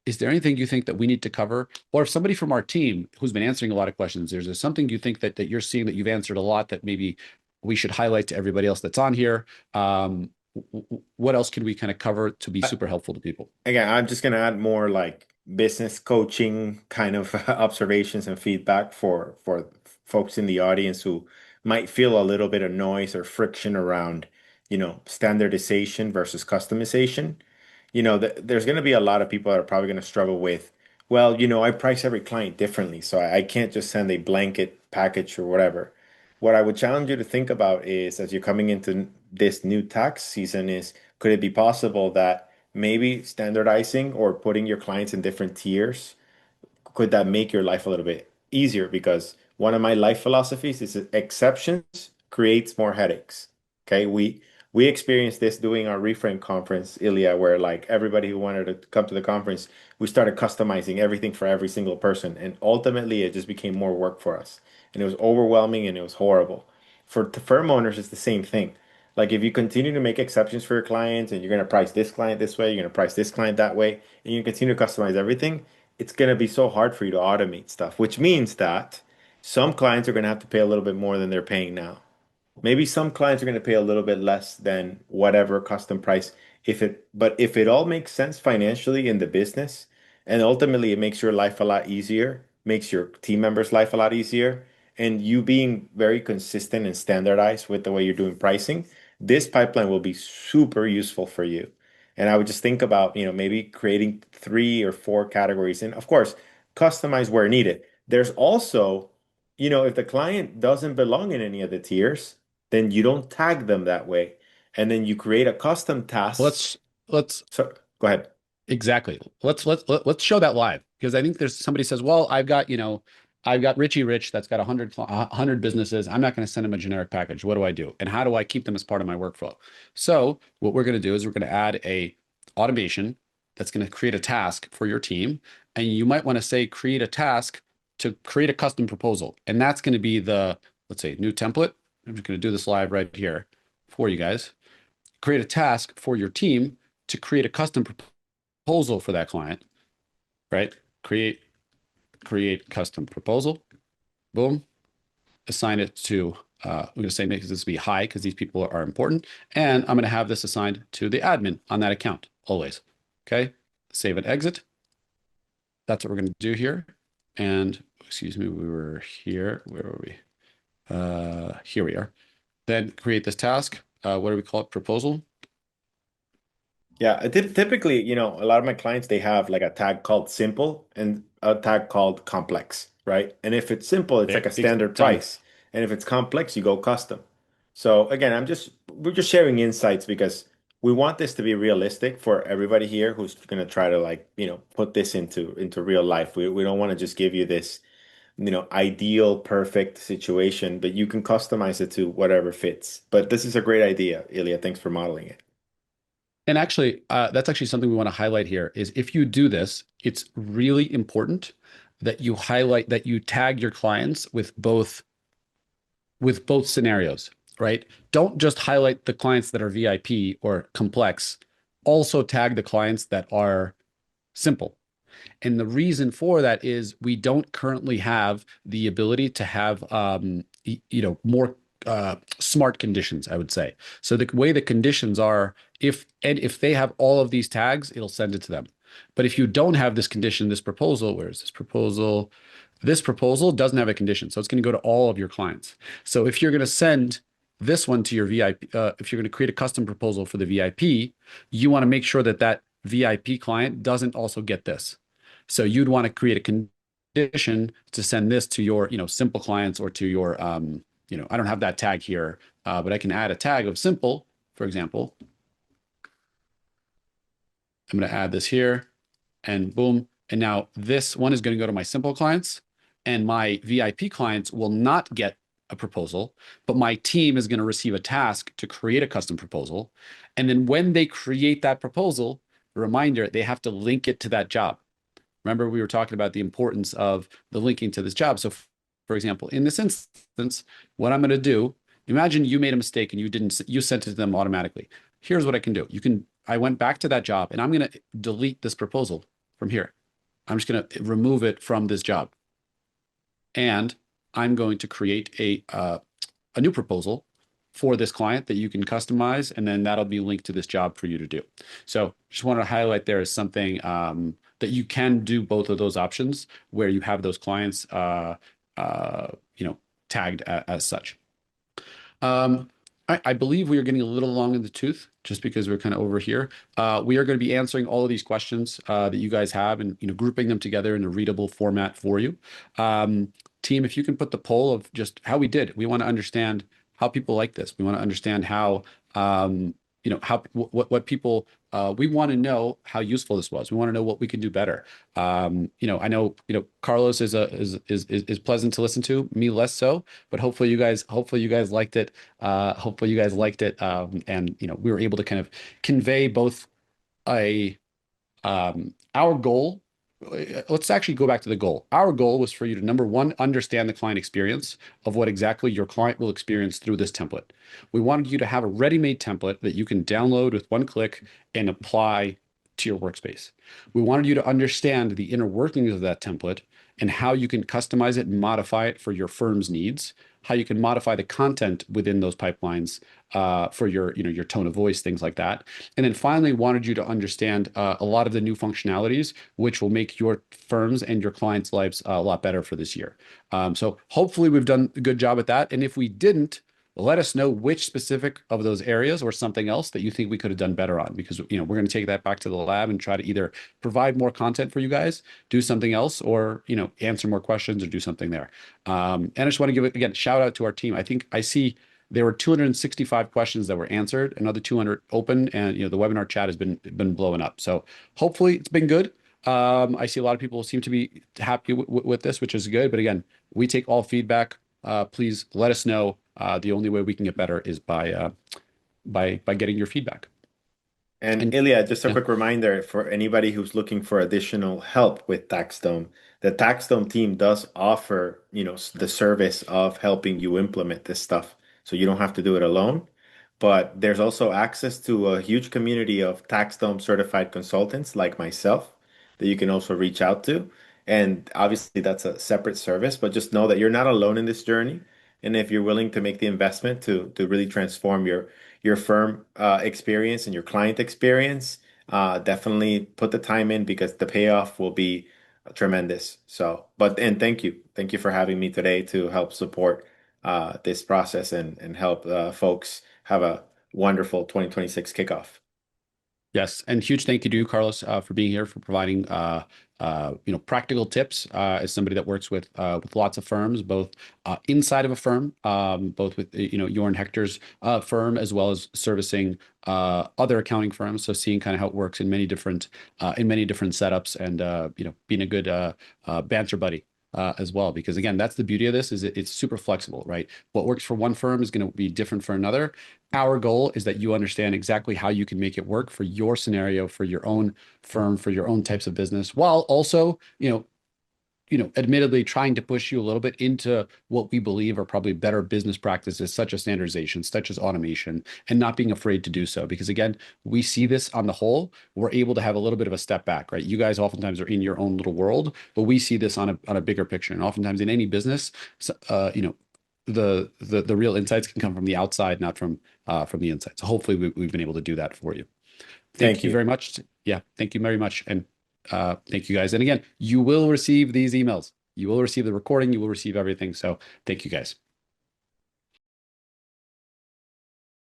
is there anything you think that we need to cover, or if somebody from our team who's been answering a lot of questions, there's something you think that you're seeing that you've answered a lot that maybe we should highlight to everybody else that's on here? What else can we kind of cover to be super helpful to people? Again, I'm just going to add more like business coaching kind of observations and feedback for folks in the audience who might feel a little bit of noise or friction around, standardization versus customization. There's going to be a lot of people that are probably going to struggle with, well, I price every client differently, so I can't just send a blanket package or whatever. What I would challenge you to think about is, as you're coming into this new tax season, is could it be possible that maybe standardizing or putting your clients in different tiers, could that make your life a little bit easier? Because one of my life philosophies is that exceptions creates more headaches. Okay, we experienced this doing our Reframe conference, Ilya, where like everybody who wanted to come to the conference, we started customizing everything for every single person, and ultimately it just became more work for us, and it was overwhelming and it was horrible. For the firm owners, it's the same thing. Like if you continue to make exceptions for your clients and you're going to price this client this way, you're going to price this client that way, and you continue to customize everything, it's going to be so hard for you to automate stuff, which means that some clients are going to have to pay a little bit more than they're paying now. Maybe some clients are going to pay a little bit less than whatever custom price but if it all makes sense financially in the business, and ultimately it makes your life a lot easier, makes your team members' life a lot easier, and you being very consistent and standardized with the way you're doing pricing, this pipeline will be super useful for you. And I would just think about, maybe creating 3 or 4 categories, and of course, customize where needed. There's also, if the client doesn't belong in any of the tiers, then you don't tag them that way. And then you create a custom task. Let's So go ahead. exactly. Let's show that live because I think there's somebody says, well, I've got Richie Rich that's got 100 businesses. I'm not going to send him a generic package. What do I do? And how do I keep them as part of my workflow? So what we're going to do is we're going to add a automation that's going to create a task for your team. And you might want to say, create a task to create a custom proposal. And that's going to be let's say, new template. I'm just going to do this live right here for you guys. Create a task for your team to create a custom proposal for that client, right? Create custom proposal. Boom. Assign it to, I'm going to say make this be high because these people are important. And I'm going to have this assigned to the admin on that account always. Okay. Save and exit. That's what we're going to do here. And excuse me, we were here. Where were we? Here we are. Then create this task. What do we call it? Proposal. Yeah, typically, a lot of my clients, they have like a tag called simple and a tag called complex, right? And if it's simple, it's like a standard Done. price. And if it's complex, you go custom. So again, we're just sharing insights because we want this to be realistic for everybody here who's going to try to like, put this into real life. We don't want to just give you this, ideal, perfect situation, but you can customize it to whatever fits. But this is a great idea, Ilya. Thanks for modeling it. And actually, that's actually something we want to highlight here is if you do this, it's really important that you highlight that you tag your clients with both scenarios, right? Don't just highlight the clients that are VIP or complex. Also tag the clients that are simple. And the reason for that is we don't currently have the ability to have more smart conditions, I would say. So the way the conditions are, if they have all of these tags, it'll send it to them. But if you don't have this condition, this proposal, where is this proposal? This proposal doesn't have a condition, so it's going to go to all of your clients. So if you're going to send this one to your VIP, if you're going to create a custom proposal for the VIP, you want to make sure that that VIP client doesn't also get this. So you'd want to create a condition to send this to your, simple clients or to your, I don't have that tag here, but I can add a tag of simple, for example. I'm going to add this here and boom. And now this one is going to go to my simple clients and my VIP clients will not get a proposal, but my team is going to receive a task to create a custom proposal. And then when they create that proposal, reminder, they have to link it to that job. Remember, we were talking about the importance of the linking to this job. So for example, in this instance, what I'm going to do, imagine you made a mistake and you sent it to them automatically. Here's what I can do. I went back to that job and I'm going to delete this proposal from here. I'm just going to remove it from this job. And I'm going to create a new proposal for this client that you can customize, and then that'll be linked to this job for you to do. So just wanted to highlight there is something that you can do both of those options where you have those clients tagged as such. I believe we are getting a little long in the tooth just because we're kind of over here. We are going to be answering all of these questions that you guys have and grouping them together in a readable format for you. Team, if you can put the poll of just how we did. We want to understand how people like this. We want to understand how what people we want to know how useful this was. We want to know what we can do better. I know Carlos is pleasant to listen to, me less so, but hopefully you guys liked it. And we were able to kind of convey both our goal. Let's actually go back to the goal. Our goal was for you to, number one, understand the client experience of what exactly your client will experience through this template. We wanted you to have a ready-made template that you can download with one click and apply to your workspace. We wanted you to understand the inner workings of that template and how you can customize it and modify it for your firm's needs, how you can modify the content within those pipelines for your tone of voice, things like that. And then finally, wanted you to understand a lot of the new functionalities, which will make your firms and your clients' lives a lot better for this year. So hopefully we've done a good job at that. And if we didn't, let us know which specific of those areas or something else that you think we could have done better on, because we're going to take that back to the lab and try to either provide more content for you guys, do something else, or answer more questions or do something there. And I just want to give it again shout out to our team. I think I see there were 265 questions that were answered, another 200 open, and the webinar chat has been blowing up. So hopefully it's been good. I see a lot of people seem to be happy with this, which is good. But again, we take all feedback. Please let us know. The only way we can get better is by getting your feedback. And And Ilya, just a yeah, quick reminder for anybody who's looking for additional help with TaxDome. The TaxDome team does offer, the service of helping you implement this stuff. So you don't have to do it alone. But there's also access to a huge community of TaxDome certified consultants like myself that you can also reach out to. And obviously that's a separate service, but just know that you're not alone in this journey. And if you're willing to make the investment to really transform your firm experience and your client experience, definitely put the time in because the payoff will be tremendous. And thank you for having me today to help support this process and help folks have a wonderful 2026 kickoff. yes, and huge thank you to you, Carlos, for being here, for providing practical tips as somebody that works with lots of firms, both inside of a firm, both with your and Hector's firm, as well as servicing other accounting firms. So seeing kind of how it works in many different setups, and being a good banter buddy. As well, because again, that's the beauty of this, is it's super flexible, right? What works for one firm is going to be different for another. Our goal is that you understand exactly how you can make it work for your scenario, for your own firm, for your own types of business, while also, admittedly trying to push you a little bit into what we believe are probably better business practices, such as standardization, such as automation, and not being afraid to do so. Because again, we see this on the whole, we're able to have a little bit of a step back, right? You guys oftentimes are in your own little world, but we see this on a bigger picture. And oftentimes in any business, the real insights can come from the outside, not from the inside. So hopefully we've been able to do that for you. Thank Thank you you. very much. Yeah, thank you very much. And thank you guys. And again, you will receive these emails. You will receive the recording. You will receive everything. So thank you guys.